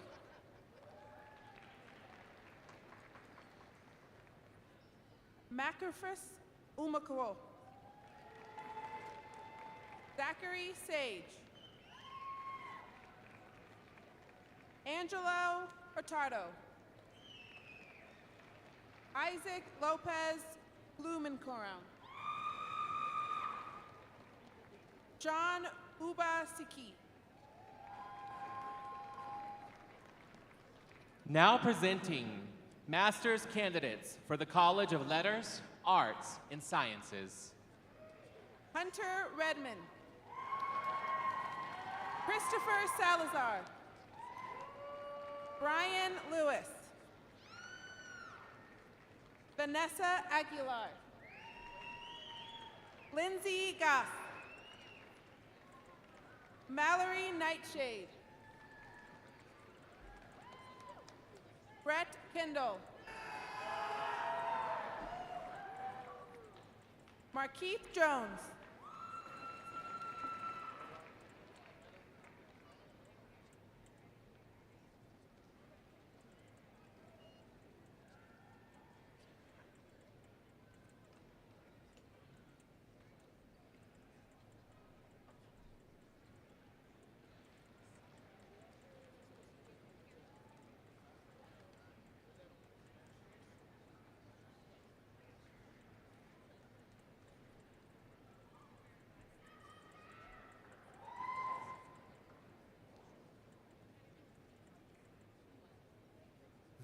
Macarfus Umakaro. Zachary Sage. Angelo Hurtado. Isaac Lopez Blumenkoran. John Uba Siki. Now presenting master's candidates for the College of Letters, Arts, and Sciences. Hunter Redmond. Christopher Salazar. Brian Lewis. Vanessa Aguilar. Lindsay Goff. Mallory Nightshade. Brett Kendall. Markeith Jones.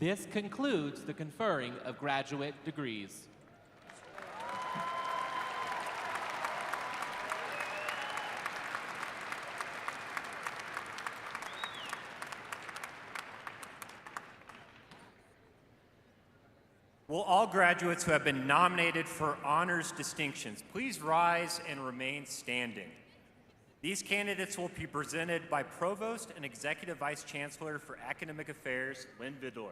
This concludes the conferring of graduate degrees. Will all graduates who have been nominated for honors distinctions please rise and remain standing? These candidates will be presented by Provost and Executive Vice Chancellor for Academic Affairs, Lynn Vidor.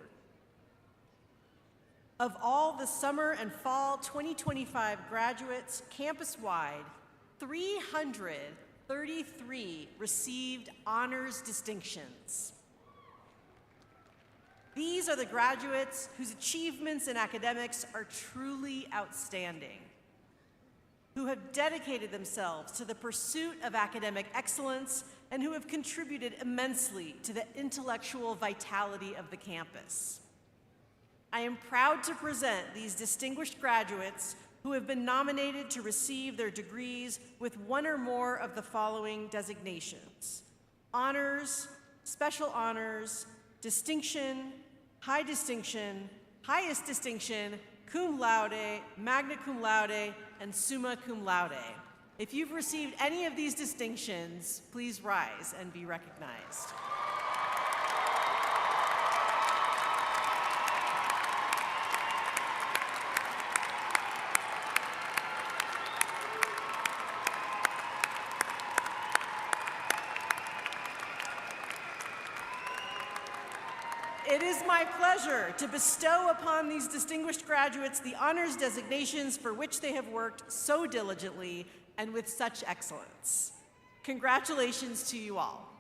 Of all the summer and fall 2025 graduates campus-wide, 333 received honors distinctions. These are the graduates whose achievements in academics are truly outstanding, who have dedicated themselves to the pursuit of academic excellence and who have contributed immensely to the intellectual vitality of the campus. I am proud to present these distinguished graduates who have been nominated to receive their degrees with one or more of the following designations: honors, special honors, distinction, high distinction, highest distinction, cum laude, magna cum laude, and summa cum laude. If you've received any of these distinctions, please rise and be recognized. It is my pleasure to bestow upon these distinguished graduates the honors designations for which they have worked so diligently and with such excellence. Congratulations to you all.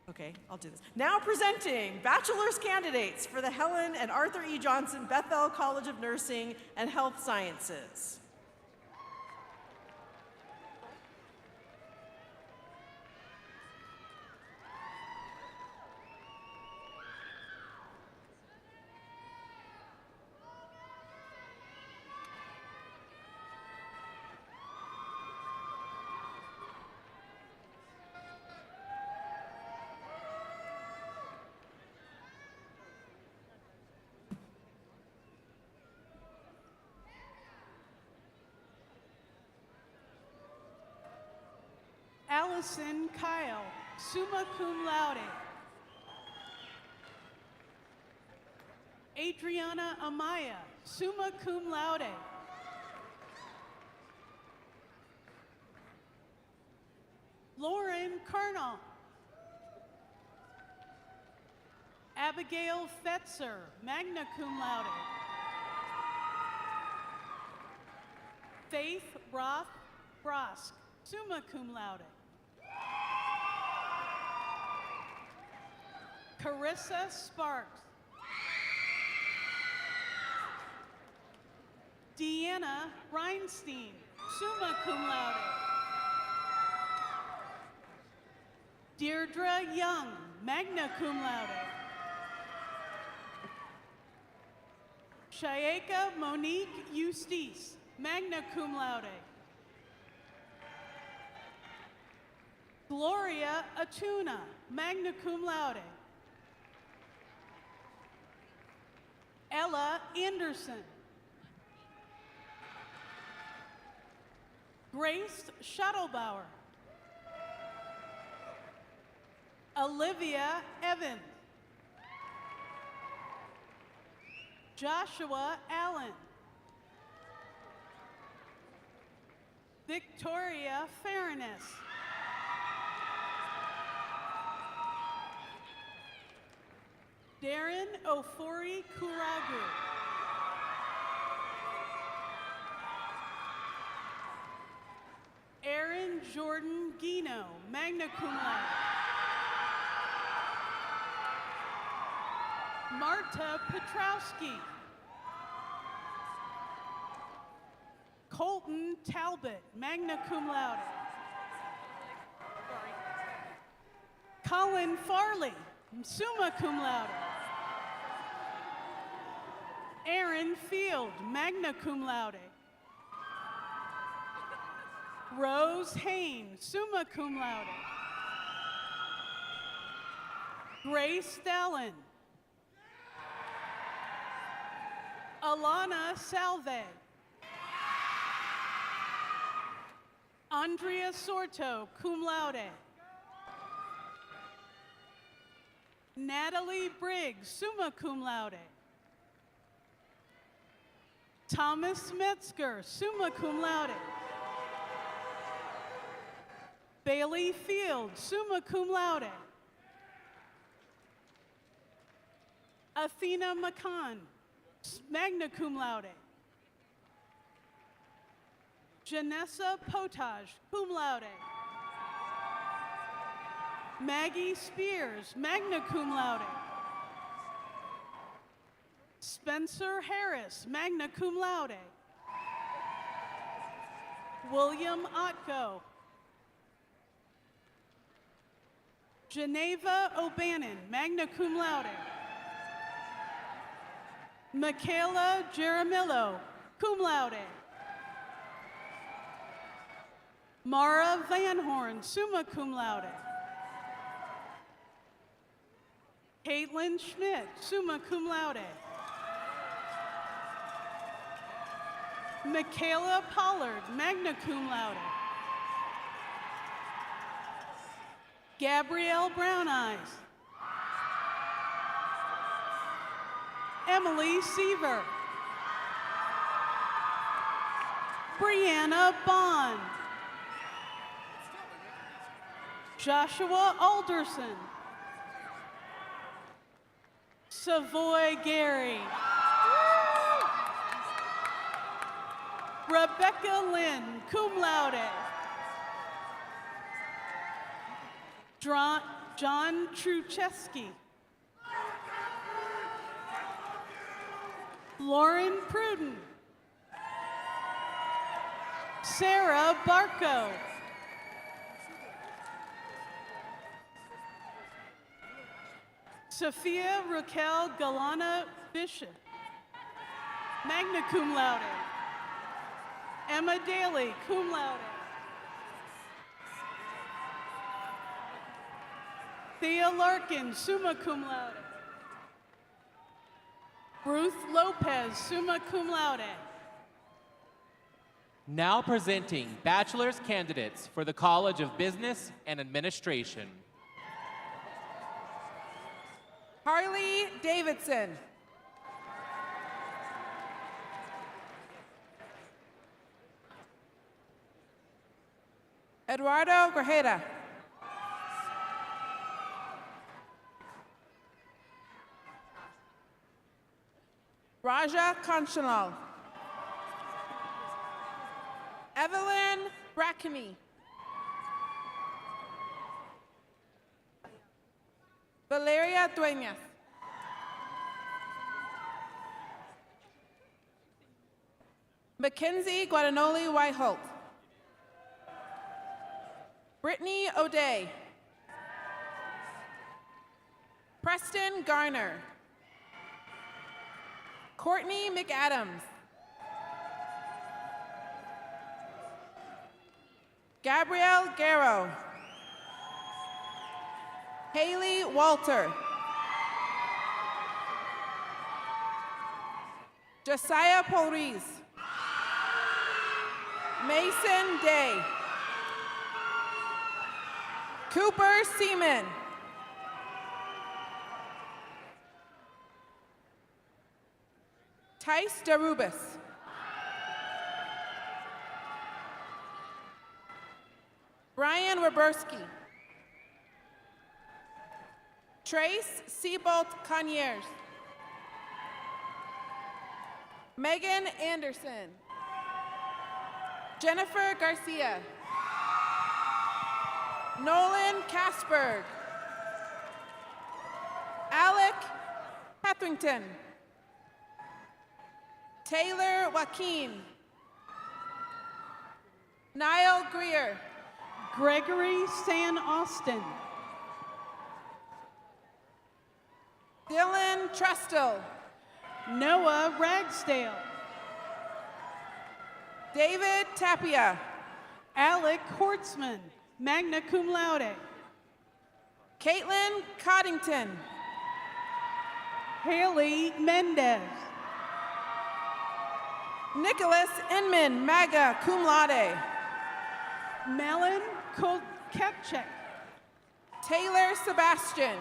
Okay, I'll do this. Now presenting bachelor's candidates for the Helen and Arthur E. Johnson Bethel College of Nursing and Health Sciences. Allison Kyle, summa cum laude. Adriana Amaya, summa cum laude. Lauren Carnal. Abigail Fetzer, magna cum laude. Faith Roth Brosk, summa cum laude. Carissa Sparks. Deanna Reinstein, summa cum laude. Deirdre Young, magna cum laude. Shayeka Monique Eustace, magna cum laude. Gloria Atuna, magna cum laude. Ella Anderson. Grace Shuttlebauer. Olivia Evans. Joshua Allen. Victoria Fairness. Darren Ofori Kuragu. Aaron Jordan Guino, magna cum laude. Marta Petrowski. Colton Talbot, magna cum laude. Colin Farley, summa cum laude. Aaron Field, magna cum laude. Rose Hain, summa cum laude. Grace Dallin. Alana Salve. Andrea Sorto, cum laude. Natalie Briggs, summa cum laude. Thomas Metzger, summa cum laude. Bailey Field, summa cum laude. Athena McCann, magna cum laude. Janessa Potage, cum laude. Maggie Spears, magna cum laude. Spencer Harris, magna cum laude. William Otko. Geneva O'Bannon, magna cum laude. Michaela Jaramillo, cum laude. Mara Van Horn, summa cum laude. Caitlin Schmidt, summa cum laude. Michaela Pollard, magna cum laude. Gabrielle Brown Eyes. Emily Seaver. Brianna Bond. Joshua Alderson. Savoy Gary. Rebecca Lynn, cum laude. John Trucheski. Lauren Pruden. Sarah Barco. Sophia Raquel Galana Bishop, magna cum laude. Emma Daly, cum laude. Thea Larkin, summa cum laude. Ruth Lopez, summa cum laude. Now presenting bachelor's candidates for the College of Business and Administration. Harley Davidson. Eduardo Grajeda. Raja Kanchanal. Evelyn Brackamy. Valeria Dueñas. Mackenzie Guadagnoli Whiteholt. Brittany O'Day. Preston Garner. Courtney McAdams. Gabrielle Garrow. Haley Walter. Josiah Polriz. Mason Day. Cooper Seaman. Tice Darubis. Brian Roberski. Trace Seabolt Conyers. Megan Anderson. Jennifer Garcia. Nolan Casberg. Alec Hetherington. Taylor Joaquin. Niall Greer. Gregory San Austin. Dylan Trestle. Noah Ragsdale. David Tapia. Alec Hortzman, magna cum laude. Caitlin Coddington. Haley Mendez. Nicholas Inman, magna cum laude. Melon Kepchek. Taylor Sebastian.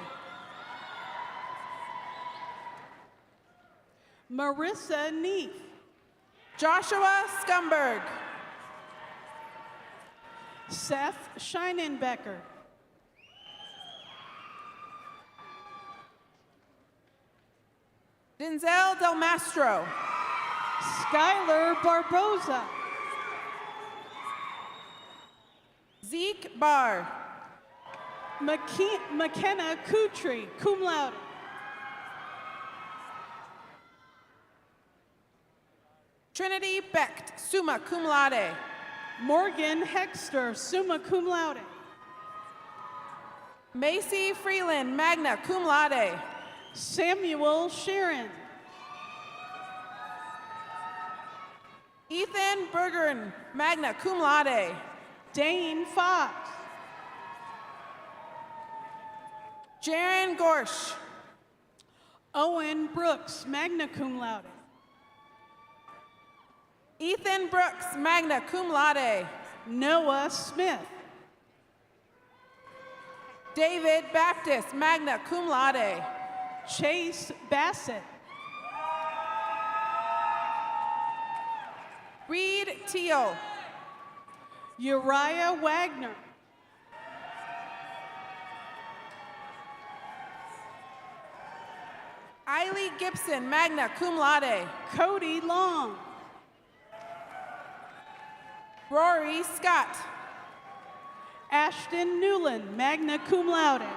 Marissa Neef. Joshua Scumberg. Seth Scheinenbecker. Denzel Del Mastro. Skylar Barboza. Zeke Barr. McKenna Kutry, cum laude. Trinity Becht, summa cum laude. Morgan Hexter, summa cum laude. Macy Freeland, magna cum laude. Samuel Sharon. Ethan Bergeron, magna cum laude. Dane Fox. Jaron Gorsh. Owen Brooks, magna cum laude. Ethan Brooks, magna cum laude. Noah Smith. David Baptist, magna cum laude. Chase Bassett. Reed Teal. Uriah Wagner. Eiley Gibson, magna cum laude. Cody Long. Rory Scott. Ashton Newland, magna cum laude.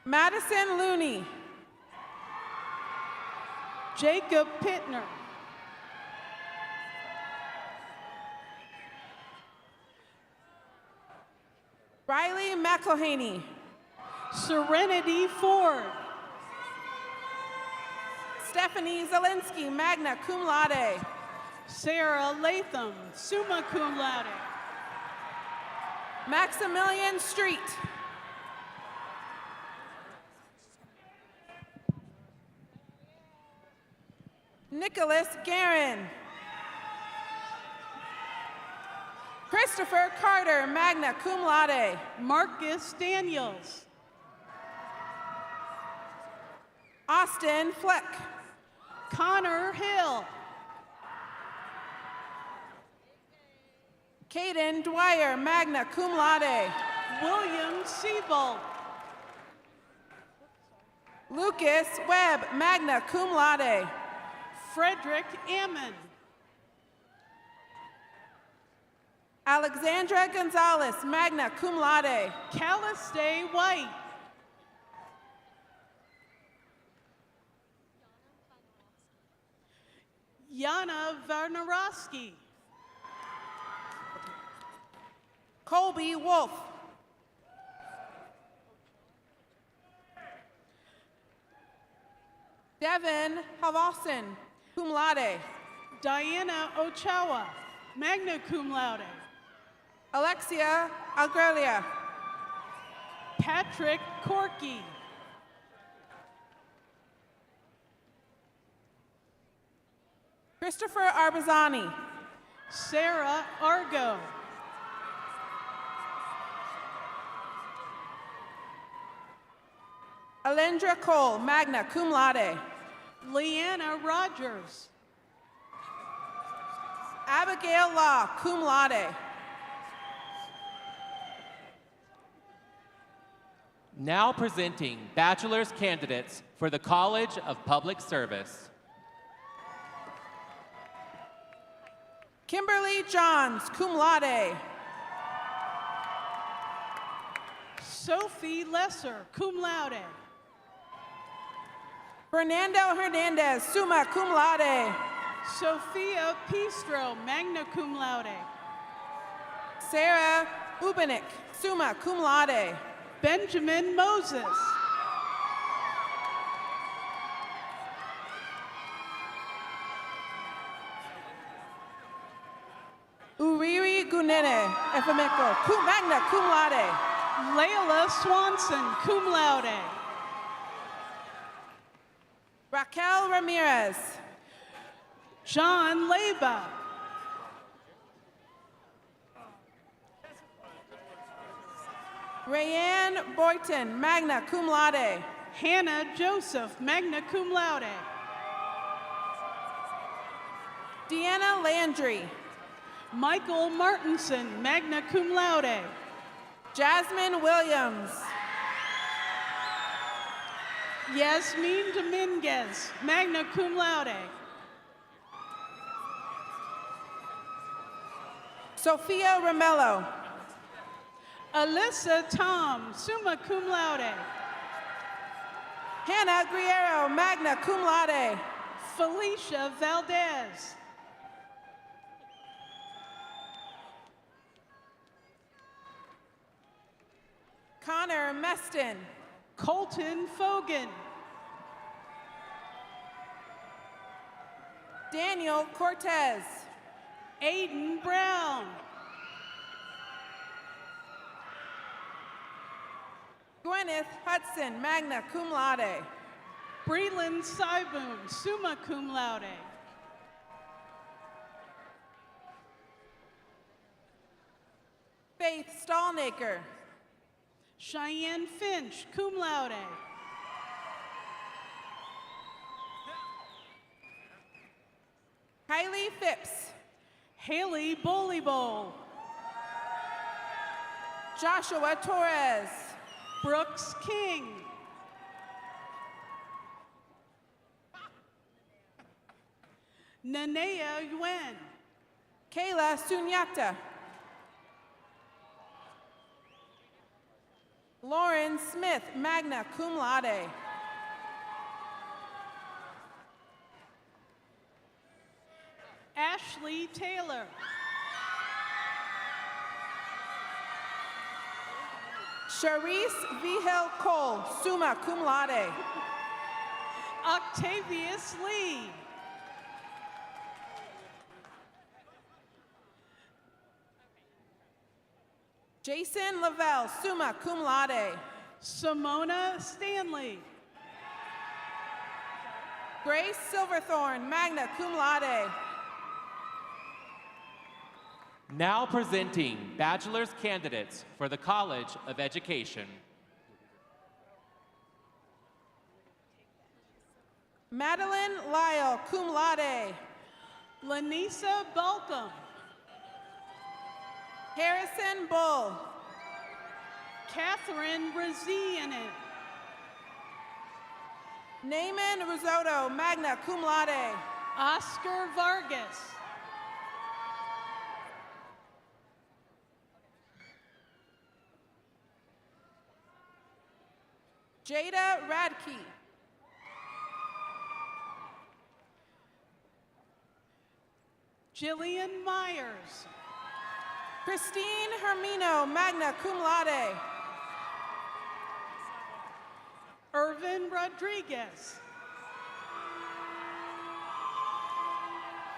Madison Looney. Jacob Pittner. Riley McElhaney. Serenity Ford. Stephanie Zielinski, magna cum laude. Sarah Latham, summa cum laude. Maximilian Street. Nicholas Guerin. Christopher Carter, magna cum laude. Marcus Daniels. Austin Fleck. Connor Hill. Caden Dwyer, magna cum laude. William Siebold. Lucas Webb, magna cum laude. Frederick Ammon. Alexandra Gonzalez, magna cum laude. Calliste White. Yana Varnarovsky. Colby Wolf. Devin Havosin, cum laude. Diana Ochoa, magna cum laude. Alexia Algrelia. Patrick Corky. Christopher Arbazani. Sarah Argo. Alendra Cole, magna cum laude. Leanna Rogers. Abigail Law, cum laude. Now presenting bachelor's candidates for the College of Public Service. Kimberly Johns, cum laude. Sophie Lesser, cum laude. Fernando Hernandez, summa cum laude. Sophia Pistro, magna cum laude. Sarah Ubenik, summa cum laude. Benjamin Moses. Uriri Gunene, Efemeko, magna cum laude. Layla Swanson, cum laude. Raquel Ramirez. John Leba. Rayanne Boyton, magna cum laude. Hannah Joseph, magna cum laude. Deanna Landry. Michael Martinson, magna cum laude. Jasmine Williams. Yasmin Dominguez, magna cum laude. Sophia Ramello. Alyssa Tom, summa cum laude. Hannah Griero, magna cum laude. Felicia Valdez. Connor Meston. Colton Fogan. Daniel Cortez. Aiden Brown. Gwyneth Hudson, magna cum laude. Breland Syboon, summa cum laude. Faith Stallnaker. Cheyenne Finch, cum laude. Kylie Phipps. Haley Boleybowl. Joshua Torres. Brooks King. Nanea Yuen. Kayla Sunyata. Lauren Smith, magna cum laude. Ashley Taylor. Charisse Vigil Cole, summa cum laude. Octavius Lee. Jason Lavelle, summa cum laude. Simona Stanley. Grace Silverthorne, magna cum laude. Now presenting bachelor's candidates for the College of Education. Madeline Lyle, cum laude. Lanisa Balcom. Harrison Bull. Catherine Brazianen. Naaman Risotto, magna cum laude. Oscar Vargas. Jada Radke. Jillian Myers. Christine Hermino, magna cum laude. Irvin Rodriguez.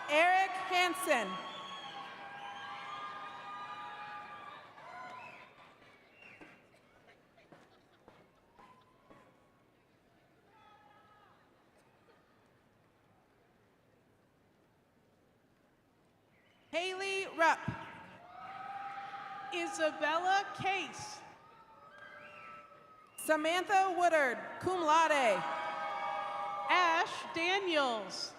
Eric Hansen. Haley Rupp. Isabella Case. Samantha Woodard, cum laude. Ash Daniels.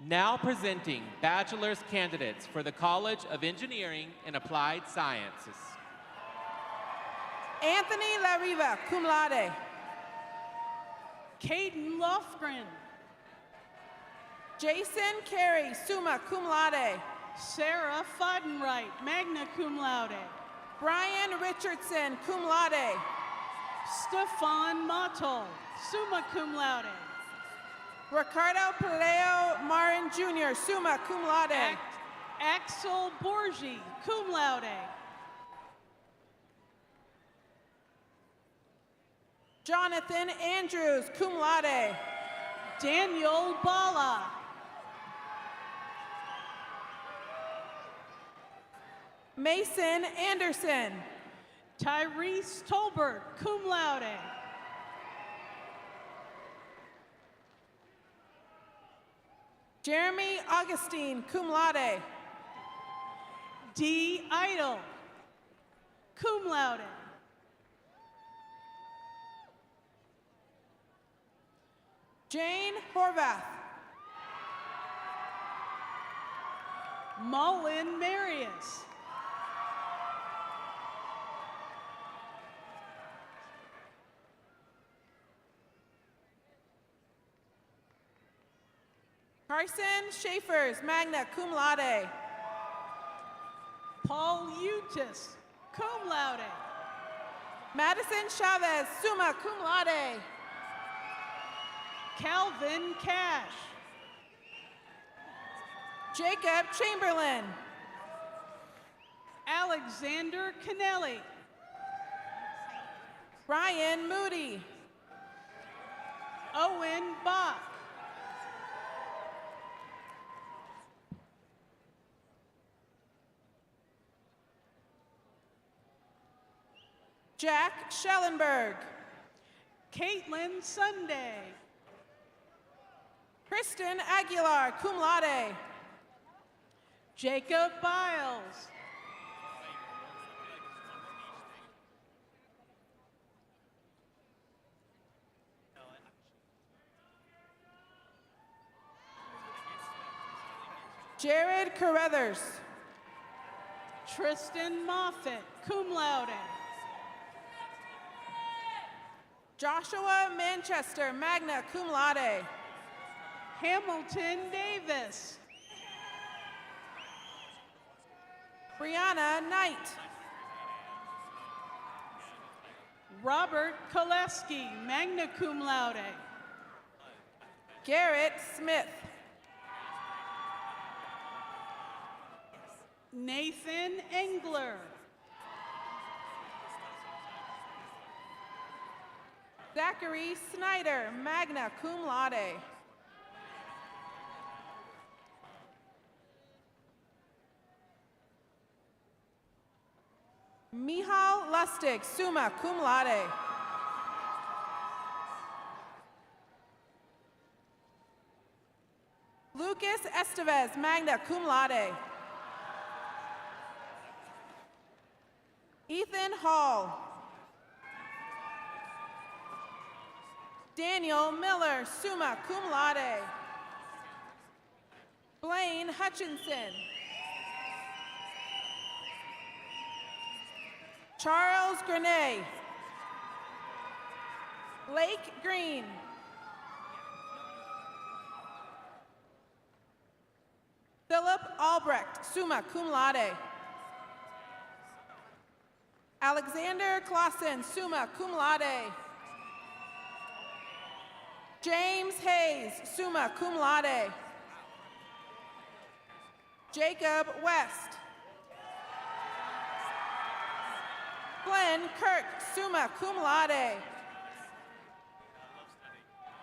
Now presenting bachelor's candidates for the College of Engineering and Applied Sciences. Anthony Lariva, cum laude. Caden Lofgren. Jason Carey, summa cum laude. Sarah Fodenwright, magna cum laude. Brian Richardson, cum laude. Stefan Mottol, summa cum laude. Ricardo Paleo Marin Jr., summa cum laude. Axel Borgi, cum laude. Jonathan Andrews, cum laude. Daniel Bala. Mason Anderson. Tyrese Tolbert, cum laude. Jeremy Augustine, cum laude. D. Idle, cum laude. Jane Horvath. Mullen Marius. Carson Schaefers, magna cum laude. Paul Eutis, cum laude. Madison Chavez, summa cum laude. Calvin Cash. Jacob Chamberlain. Alexander Kennelly. Ryan Moody. Owen Bach. Jack Schellenberg. Caitlin Sunday. Kristen Aguilar, cum laude. Jacob Biles. Jared Carruthers. Tristan Moffett, cum laude. Joshua Manchester, magna cum laude. Hamilton Davis. Brianna Knight. Robert Koleski, magna cum laude. Garrett Smith. Nathan Engler. Zachary Snyder, magna cum laude. Mihal Lustig, summa cum laude. Lucas Estevez, magna cum laude. Ethan Hall. Daniel Miller, summa cum laude. Blaine Hutchinson. Charles Grenay. Blake Green. Philip Albrecht, summa cum laude. Alexander Clausen, summa cum laude. James Hayes, summa cum laude. Jacob West. Glenn Kirk, summa cum laude.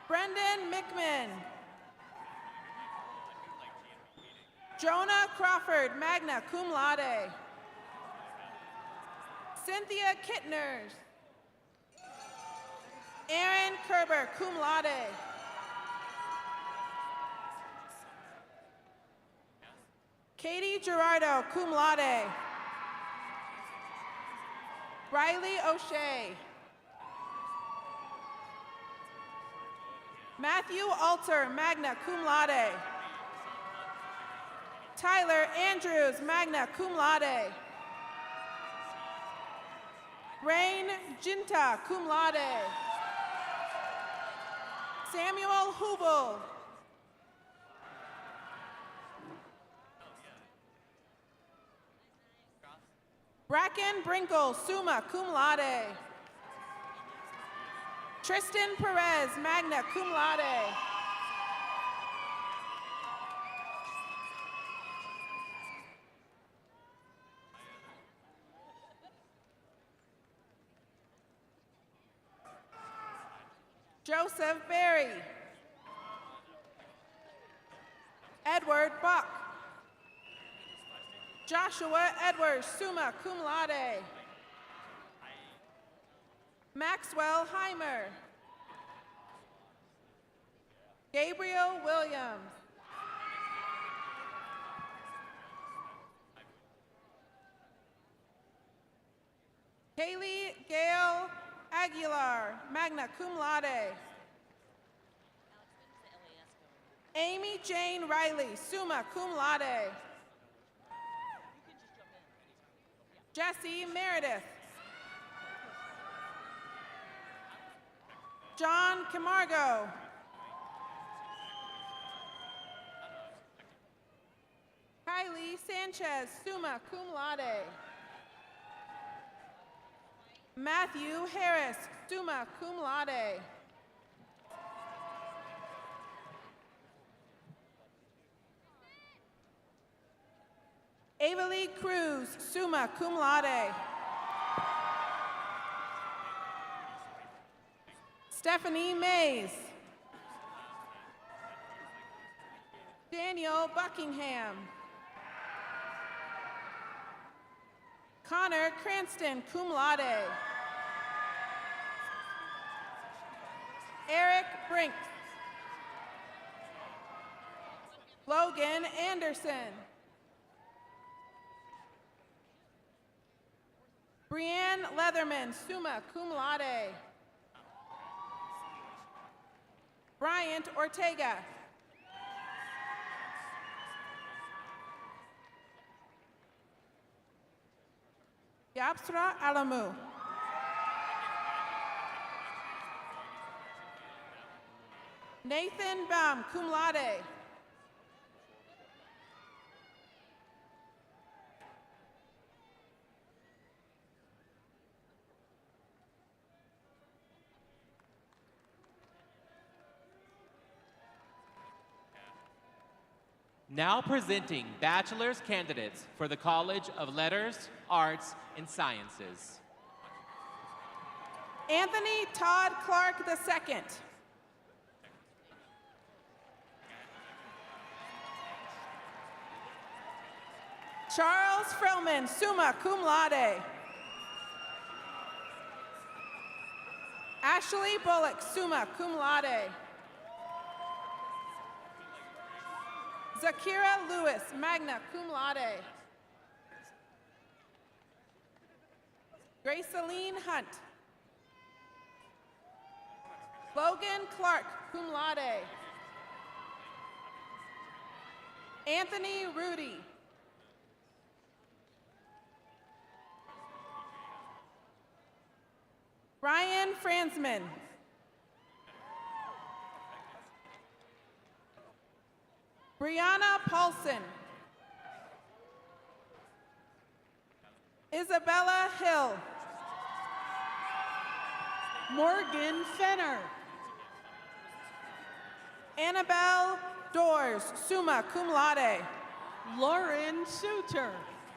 Brendan Mickman. Jonah Crawford, magna cum laude. Cynthia Kittners. Aaron Kerber, cum laude. Katie Gerardo, cum laude. Riley O'Shea. Matthew Alter, magna cum laude. Tyler Andrews, magna cum laude. Rain Jinta, cum laude. Samuel Hubel. Bracken Brinkle, summa cum laude. Tristan Perez, magna cum laude. Joseph Berry. Edward Buck. Joshua Edwards, summa cum laude. Maxwell Heimer. Gabriel Williams. Kaylee Gail Aguilar, magna cum laude. Amy Jane Riley, summa cum laude. Jesse Meredith. John Camargo. Kylie Sanchez, summa cum laude. Matthew Harris, summa cum laude. Avalee Cruz, summa cum laude. Stephanie Mays. Daniel Buckingham. Connor Cranston, cum laude. Eric Brink. Logan Anderson. Brianne Leatherman, summa cum laude. Bryant Ortega. Yapsra Alamu. Nathan Baum, cum laude. Now presenting bachelor's candidates for the College of Letters, Arts, and Sciences. Anthony Todd Clark II. Charles Frillman, summa cum laude. Ashley Bullock, summa cum laude. Zakira Lewis, magna cum laude. Graceline Hunt. Logan Clark, cum laude. Anthony Rudy. Ryan Franzman. Brianna Paulson. Isabella Hill. Morgan Fenner. Annabelle Doors, summa cum laude. Lauren Suter,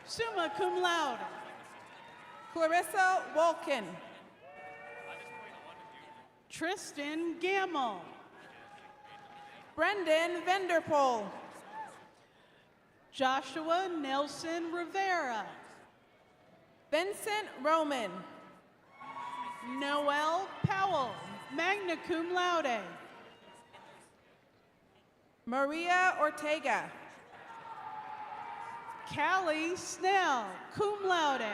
summa cum laude. Clarissa Wolkin. Tristan Gamble. Brendan Vanderpool. Joshua Nelson Rivera. Vincent Roman. Noel Powell, magna cum laude. Maria Ortega. Callie Snell, cum laude.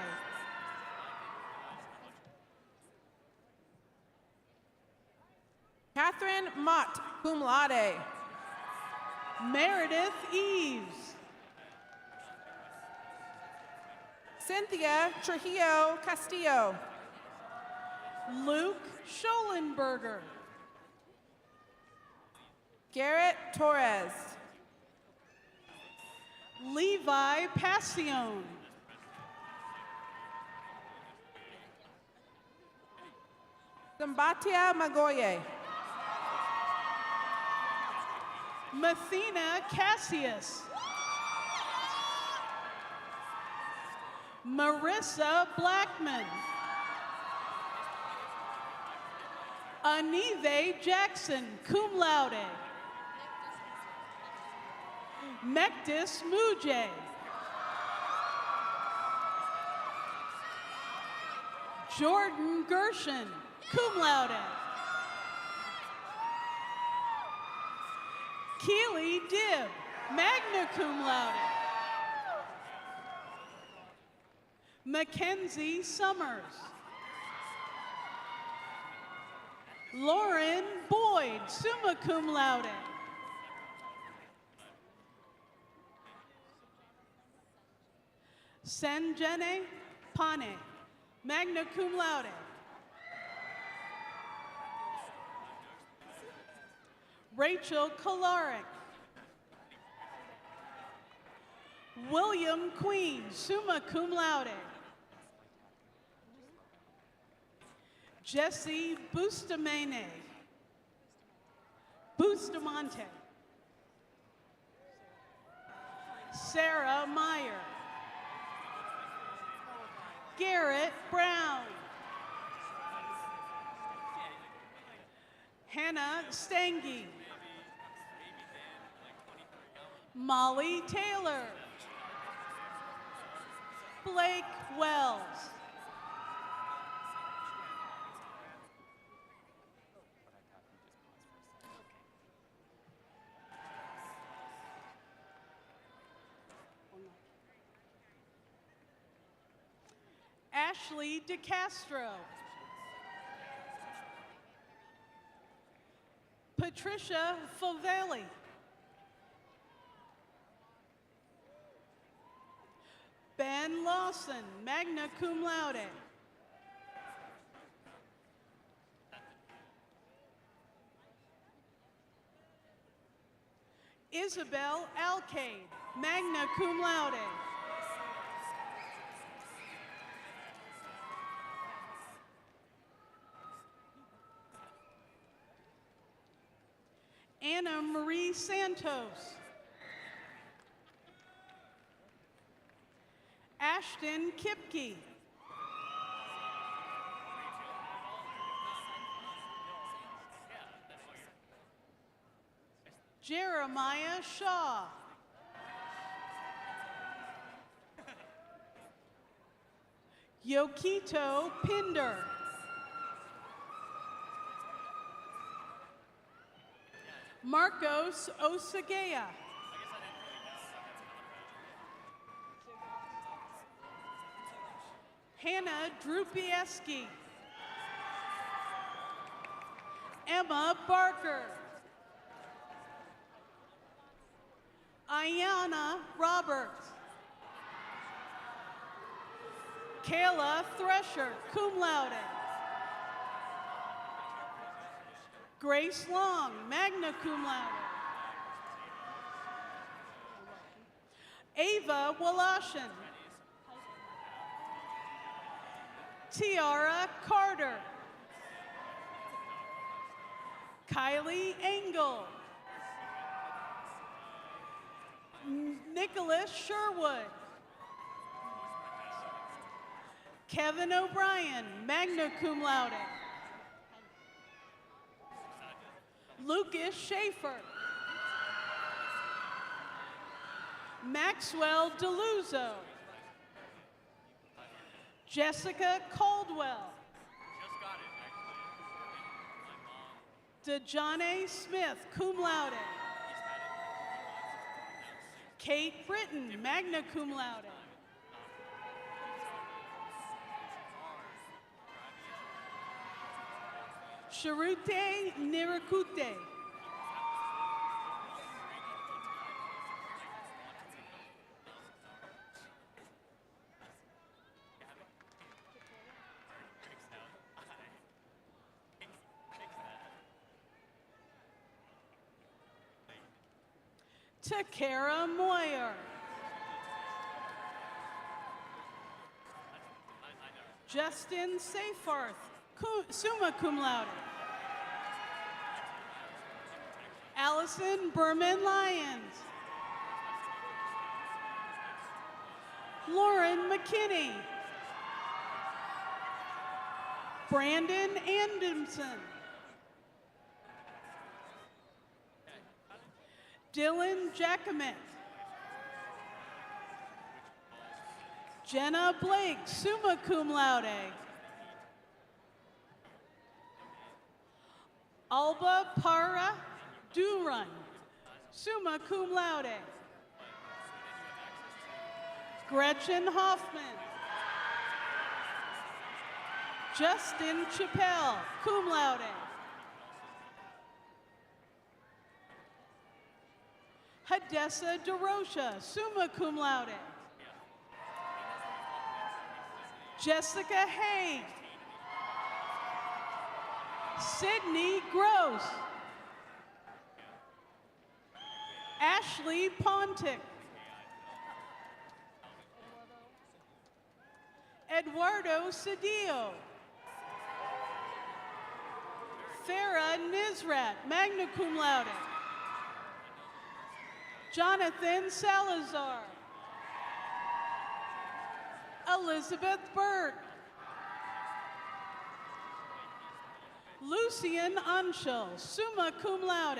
Catherine Mott, cum laude. Meredith Eves. Cynthia Trujillo Castillo. Luke Schollenberger. Garrett Torres. Levi Passion. Zambatia Magoye. Mathena Cassius. Marissa Blackman. Anive Jackson, cum laude. Mectis Mujay. Jordan Gershon, cum laude. Keely Dibb, magna cum laude. Mackenzie Summers. Lauren Boyd, summa cum laude. Sanjane Pane, magna cum laude. Rachel Kolaric. William Queen, summa cum laude. Jesse Bustamante. Sarah Meyer. Garrett Brown. Hannah Stange. Molly Taylor. Blake Wells. Ashley DeCastro. Patricia Fovelli. Ben Lawson, magna cum laude. Isabel Alcade, magna cum laude. Anna Marie Santos. Ashton Kipke. Jeremiah Shaw. Yokito Pinder. Marcos Osagea. Hannah Drupieski. Emma Barker. Ayana Roberts. Kayla Thresher, cum laude. Grace Long, magna cum laude. Ava Walashin. Tiara Carter. Kylie Engel. Nicholas Sherwood. Kevin O'Brien, magna cum laude. Lucas Schaefer. Maxwell DeLuzo. Jessica Caldwell. Dejane Smith, cum laude. Kate Britton, magna cum laude. Sharute Nirakute. Takara Moyer. Justin Seyfarth, summa cum laude. Allison Berman Lyons. Lauren McKinney. Brandon Anderson. Dylan Jacquemet. Jenna Blake, summa cum laude. Alba Para Duran, summa cum laude. Gretchen Hoffman. Justin Chappelle, cum laude. Hadessa DeRocha, summa cum laude. Jessica Haig. Sydney Gross. Ashley Pontic. Eduardo Cedillo. Farah Nizrat, magna cum laude. Jonathan Salazar. Elizabeth Burt. Lucian Anschel, summa cum laude.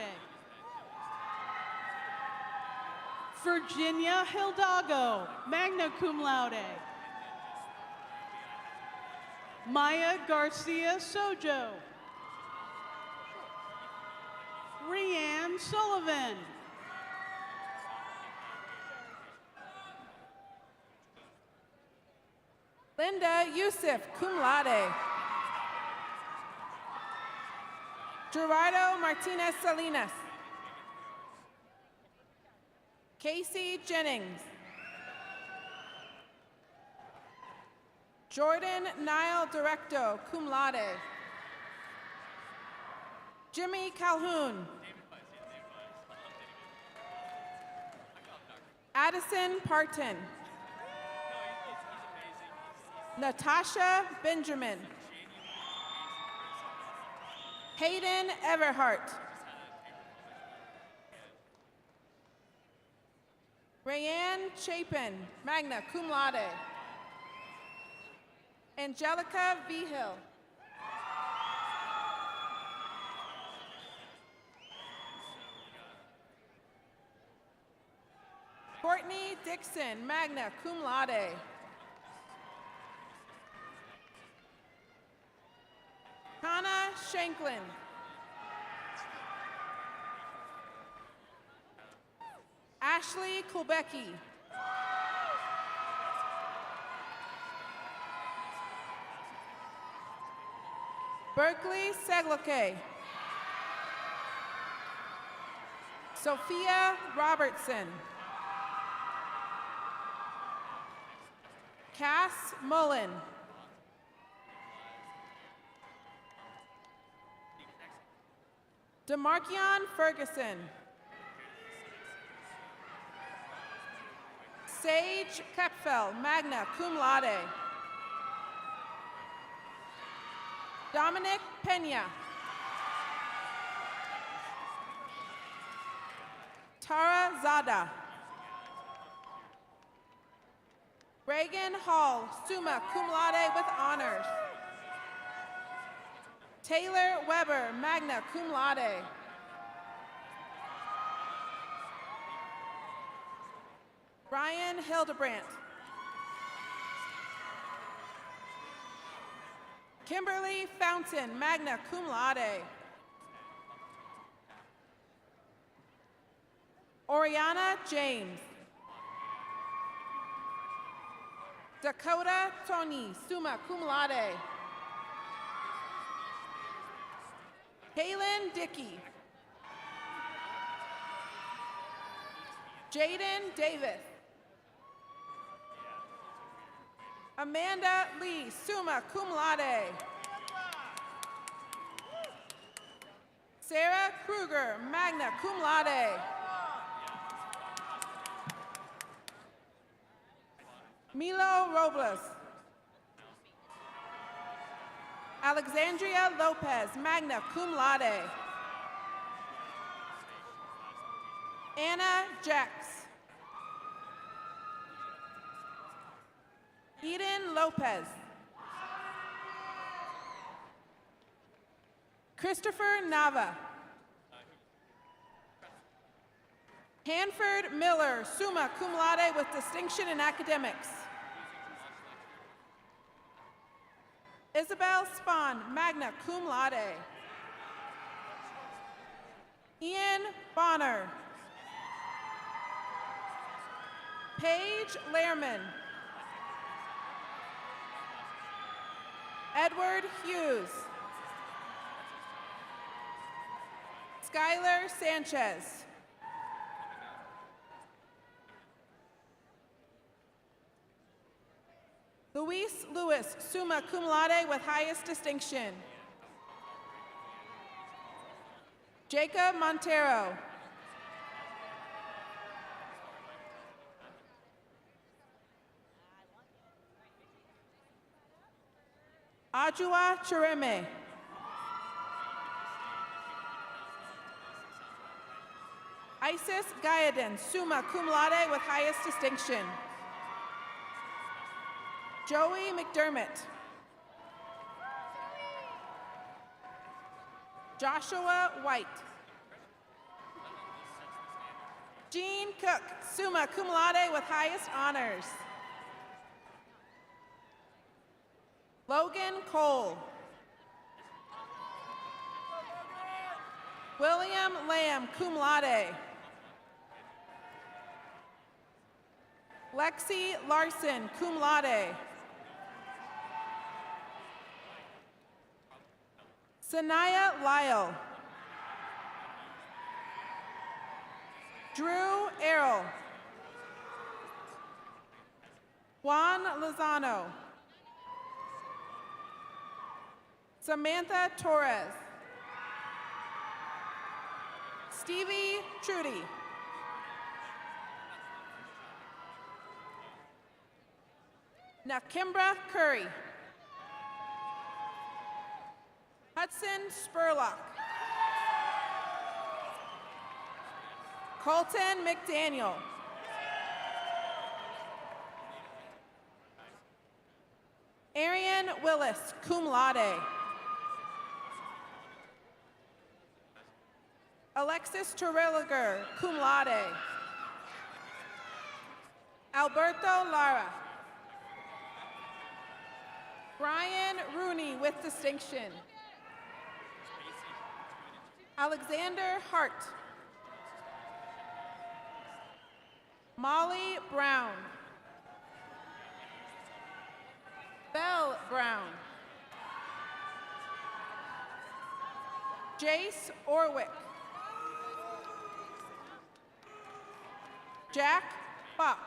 Virginia Hidalgo, magna cum laude. Maya Garcia Sojo. Rianne Sullivan. Linda Yusuf, cum laude. Gerardo Martinez Salinas. Casey Jennings. Jordan Niall Directo, cum laude. Jimmy Calhoun. Addison Parton. Natasha Benjamin. Hayden Everhart. Rayanne Chapin, magna cum laude. Angelica Vigil. Courtney Dixon, magna cum laude. Hannah Shanklin. Ashley Kulbecki. Berkeley Segloke. Sophia Robertson. Cass Mullen. Demarkion Ferguson. Sage Kepfel, magna cum laude. Dominic Pena. Tara Zada. Reagan Hall, summa cum laude with honors. Taylor Weber, magna cum laude. Brian Hildebrandt. Kimberly Fountain, magna cum laude. Oriana James. Dakota Tony, summa cum laude. Kaylin Dickey. Jaden Davis. Amanda Lee, summa cum laude. Sarah Kruger, magna cum laude. Milo Robles. Alexandria Lopez, magna cum laude. Anna Jax. Eden Lopez. Christopher Nava. Hanford Miller, summa cum laude with distinction in academics. Isabel Spahn, magna cum laude. Ian Bonner. Paige Lehrman. Edward Hughes. Skylar Sanchez. Luis Lewis, summa cum laude with highest distinction. Jacob Montero. Ajua Chireme. Isis Gayadin, summa cum laude with highest distinction. Joey McDermott. Joshua White. Jean Cook, summa cum laude with highest honors. Logan Cole. William Lamb, cum laude. Lexi Larson, cum laude. Sanaya Lyle. Drew Errol. Juan Lozano. Samantha Torres. Stevie Trudy. Nakimbra Curry. Hudson Spurlock. Colton McDaniel. Arian Willis, cum laude. Alexis Terrelliger, cum laude. Alberto Lara. Brian Rooney with distinction. Alexander Hart. Molly Brown. Belle Brown. Jace Orwick. Jack Bopp.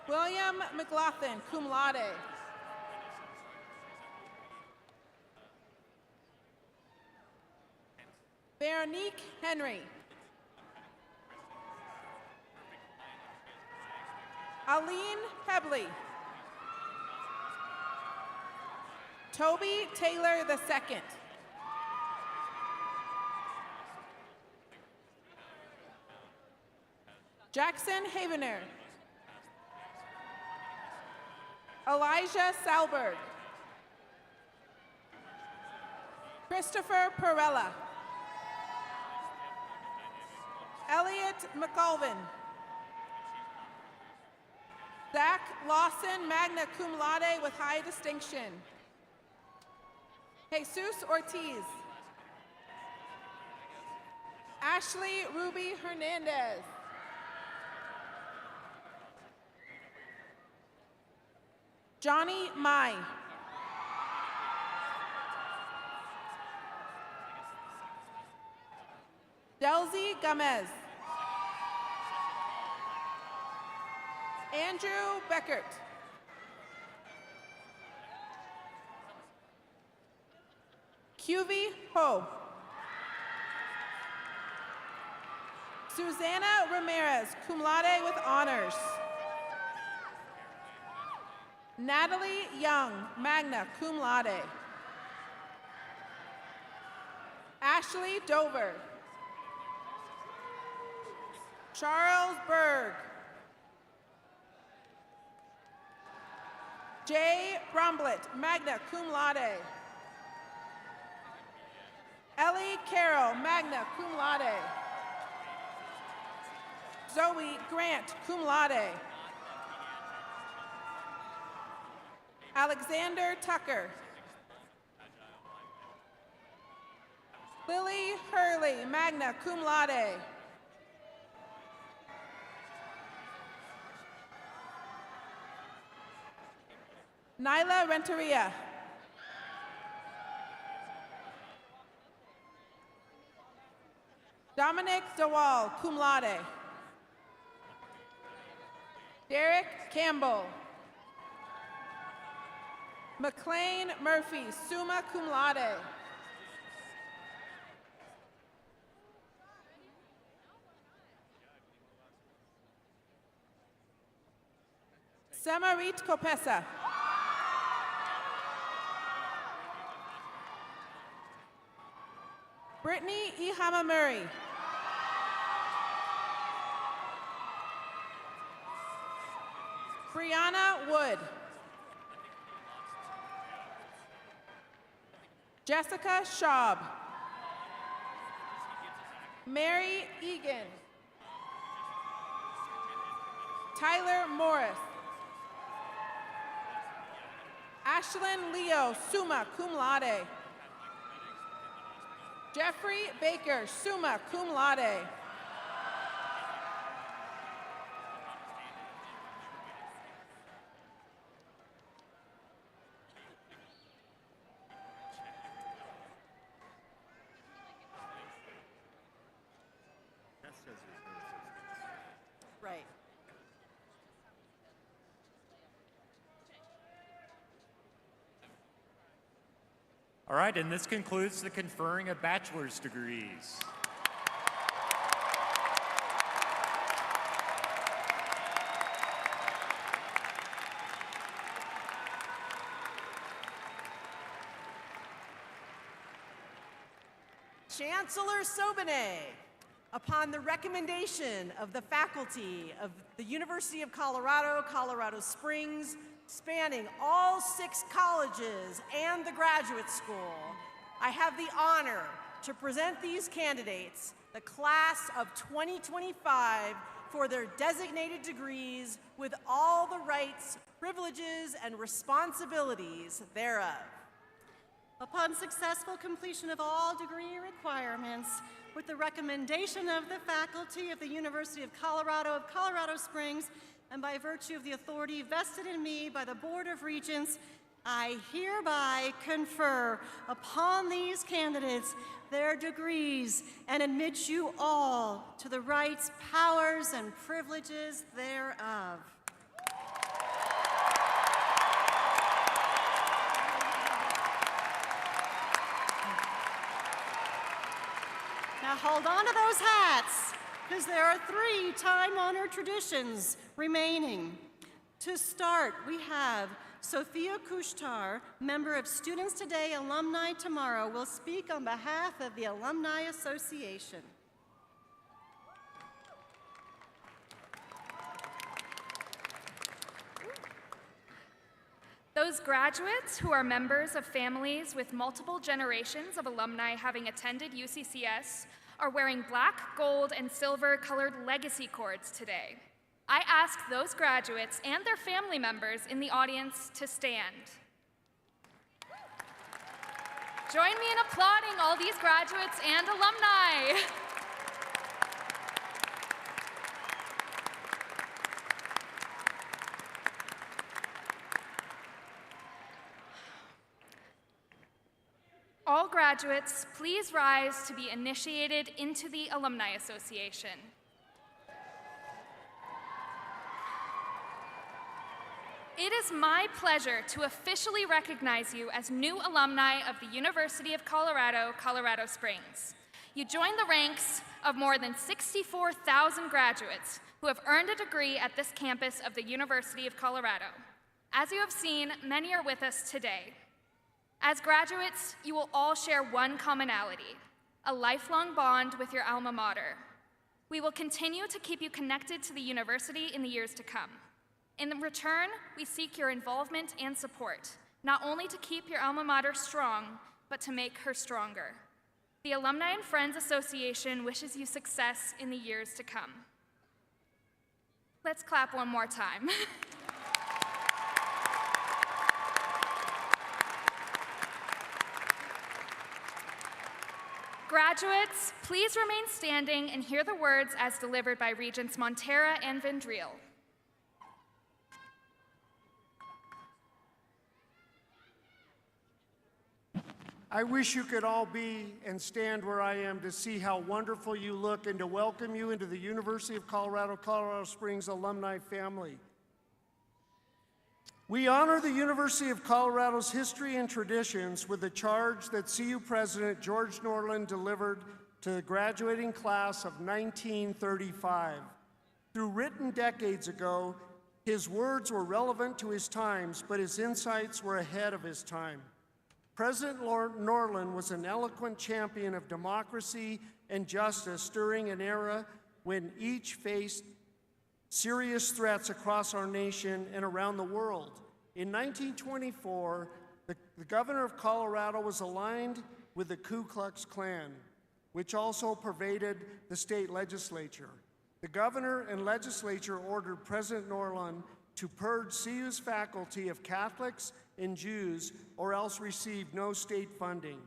William McLaughlin, cum laude. Veronique Henry. Aline Hebley. Toby Taylor II. Jackson Havener. Elijah Salberg. Christopher Perella. Elliot McAlvin. Zach Lawson, magna cum laude with high distinction. Jesus Ortiz. Ashley Ruby Hernandez. Johnny Mai. Delzy Gomez. Andrew Beckert. QV Ho. Susanna Ramirez, cum laude with honors. Natalie Young, magna cum laude. Ashley Dover. Charles Berg. Jay Bromblett, magna cum laude. Ellie Carroll, magna cum laude. Zoe Grant, cum laude. Alexander Tucker. Lily Hurley, magna cum laude. Nyla Renteria. Dominic DeWall, cum laude. Derek Campbell. McLean Murphy, summa cum laude. Samarit Kopesa. Brittany Ihama Murray. Brianna Wood. Jessica Schaub. Mary Egan. Tyler Morris. Ashlyn Leo, summa cum laude. Jeffrey Baker, summa cum laude. Right. All right, and this concludes the conferring of bachelor's degrees. Chancellor Sobene, upon the recommendation of the faculty of the University of Colorado, Colorado Springs, spanning all 6 colleges and the graduate school, I have the honor to present these candidates, the class of 2025, for their designated degrees with all the rights, privileges, and responsibilities thereof. Upon successful completion of all degree requirements, with the recommendation of the faculty of the University of Colorado Springs, and by virtue of the authority vested in me by the Board of Regents, I hereby confer upon these candidates their degrees and admit you all to the rights, powers, and privileges thereof. Now hold on to those hats, because there are 3 time-honored traditions remaining. To start, we have Sophia Kushtar, member of Students Today, Alumni Tomorrow, will speak on behalf of the Alumni Association. Those graduates who are members of families with multiple generations of alumni having attended UCCS are wearing black, gold, and silver colored legacy cords today. I ask those graduates and their family members in the audience to stand. Join me in applauding all these graduates and alumni. All graduates, please rise to be initiated into the Alumni Association. It is my pleasure to officially recognize you as new alumni of the University of Colorado, Colorado Springs. You join the ranks of more than 64,000 graduates who have earned a degree at this campus of the University of Colorado. As you have seen, many are with us today. As graduates, you will all share one commonality, a lifelong bond with your alma mater. We will continue to keep you connected to the university in the years to come. In return, we seek your involvement and support, not only to keep your alma mater strong, but to make her stronger. The Alumni and Friends Association wishes you success in the years to come. Let's clap one more time. Graduates, please remain standing and hear the words as delivered by Regents Montera and Vendrell. I wish you could all be and stand where I am to see how wonderful you look and to welcome you into the University of Colorado, Colorado Springs alumni family. We honor the University of Colorado's history and traditions with a charge that CU President George Norland delivered to the graduating class of 1935. Through written decades ago, his words were relevant to his times, but his insights were ahead of his time. President Norland was an eloquent champion of democracy and justice during an era when each faced serious threats across our nation and around the world. In 1924, the governor of Colorado was aligned with the Ku Klux Klan, which also pervaded the state legislature. The governor and legislature ordered President Norland to purge CU's faculty of Catholics and Jews, or else receive no state funding.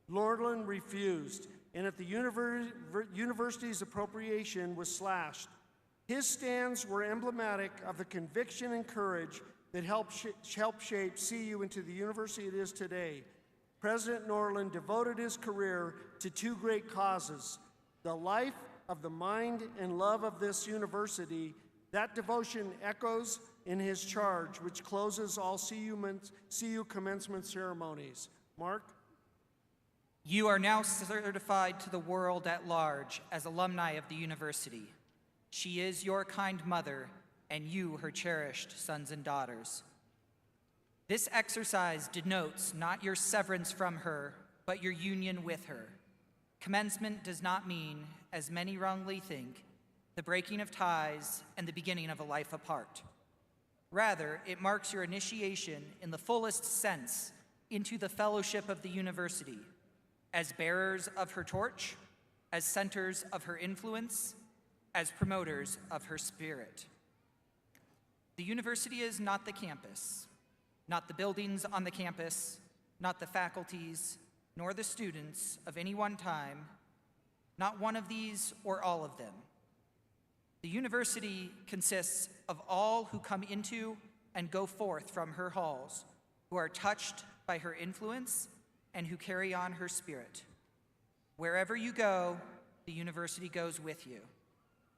Norland refused, and at the university's appropriation was slashed. His stands were emblematic of the conviction and courage that helped shape CU into the university it is today. President Norland devoted his career to two great causes: the life of the mind and love of this university. That devotion echoes in his charge, which closes all CU commencement ceremonies. Mark? You are now certified to the world at large as alumni of the university. She is your kind mother, and you her cherished sons and daughters. This exercise denotes not your severance from her, but your union with her. Commencement does not mean, as many wrongly think, the breaking of ties and the beginning of a life apart. Rather, it marks your initiation in the fullest sense into the fellowship of the university, as bearers of her torch, as centers of her influence, as promoters of her spirit. The university is not the campus, not the buildings on the campus, not the faculties, nor the students of any one time, not one of these or all of them. The university consists of all who come into and go forth from her halls, who are touched by her influence and who carry on her spirit. Wherever you go, the university goes with you.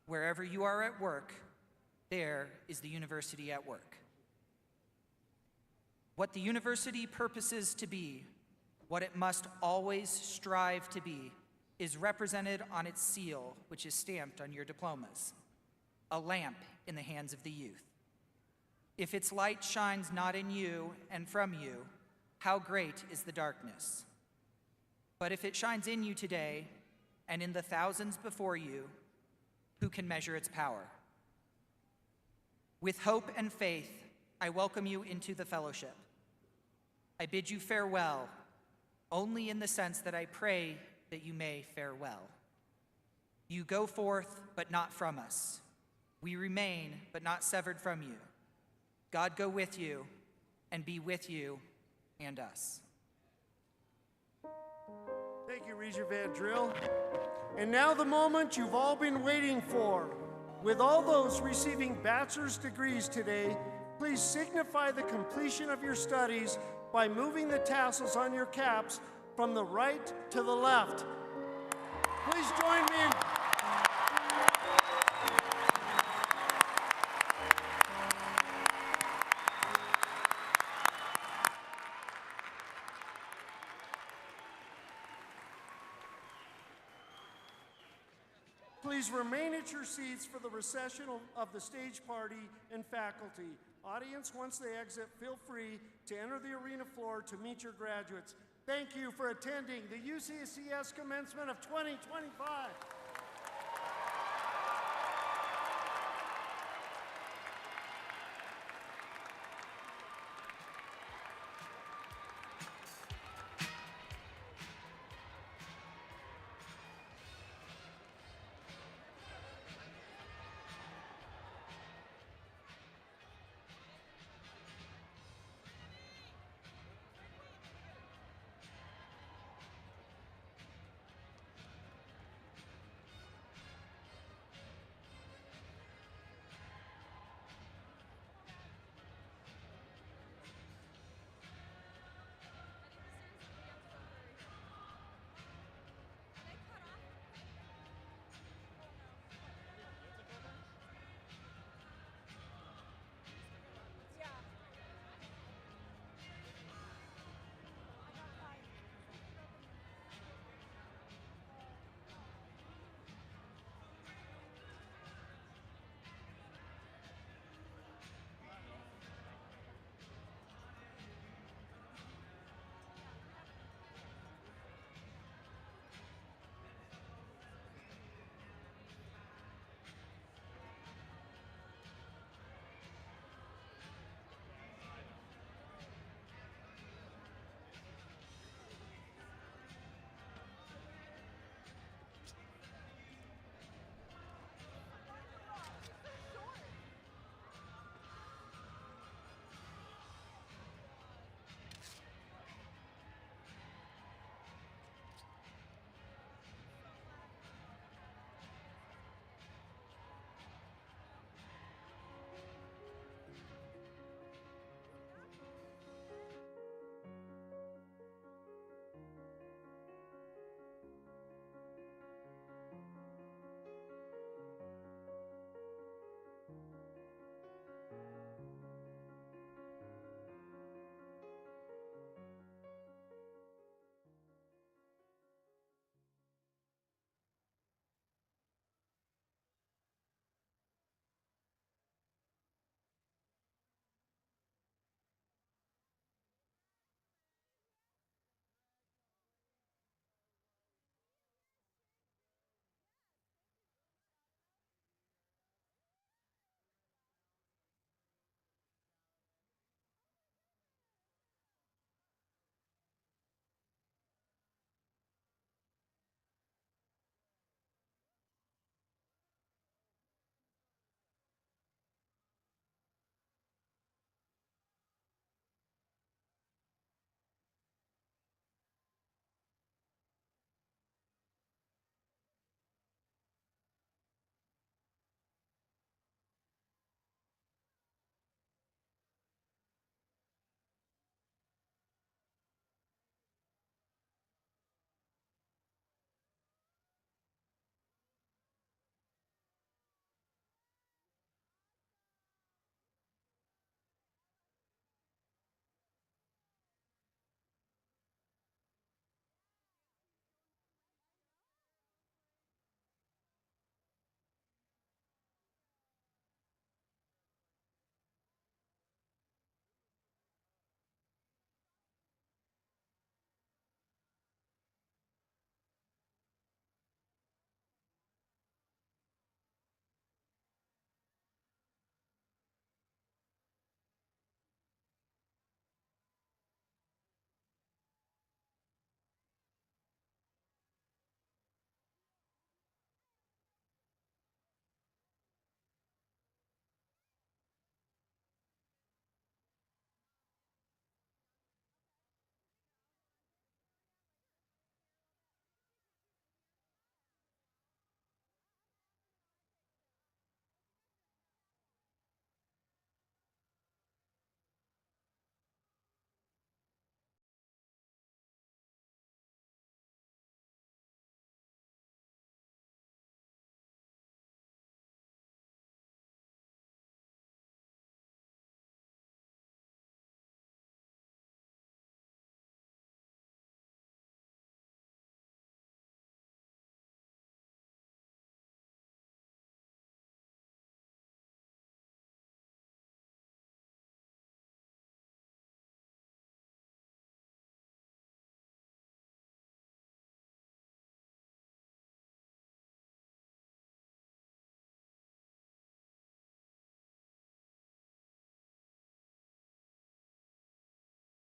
Wherever you are at work, there is the university at work. What the university purposes to be, what it must always strive to be, is represented on its seal, which is stamped on your diplomas. A lamp in the hands of the youth. If its light shines not in you and from you, how great is the darkness? But if it shines in you today and in the thousands before you, who can measure its power? With hope and faith, I welcome you into the fellowship. I bid you farewell, only in the sense that I pray that you may fare well. You go forth, but not from us. We remain, but not severed from you. God go with you, and be with you and us. Thank you, Regent Vandrill. And now the moment you've all been waiting for. With all those receiving bachelor's degrees today, please signify the completion of your studies by moving the tassels on your caps from the right to the left. Please join me in Please remain at your seats for the recession of the stage party and faculty. Audience, once they exit, feel free to enter the arena floor to meet your graduates. Thank you for attending the UCCS commencement of 2025.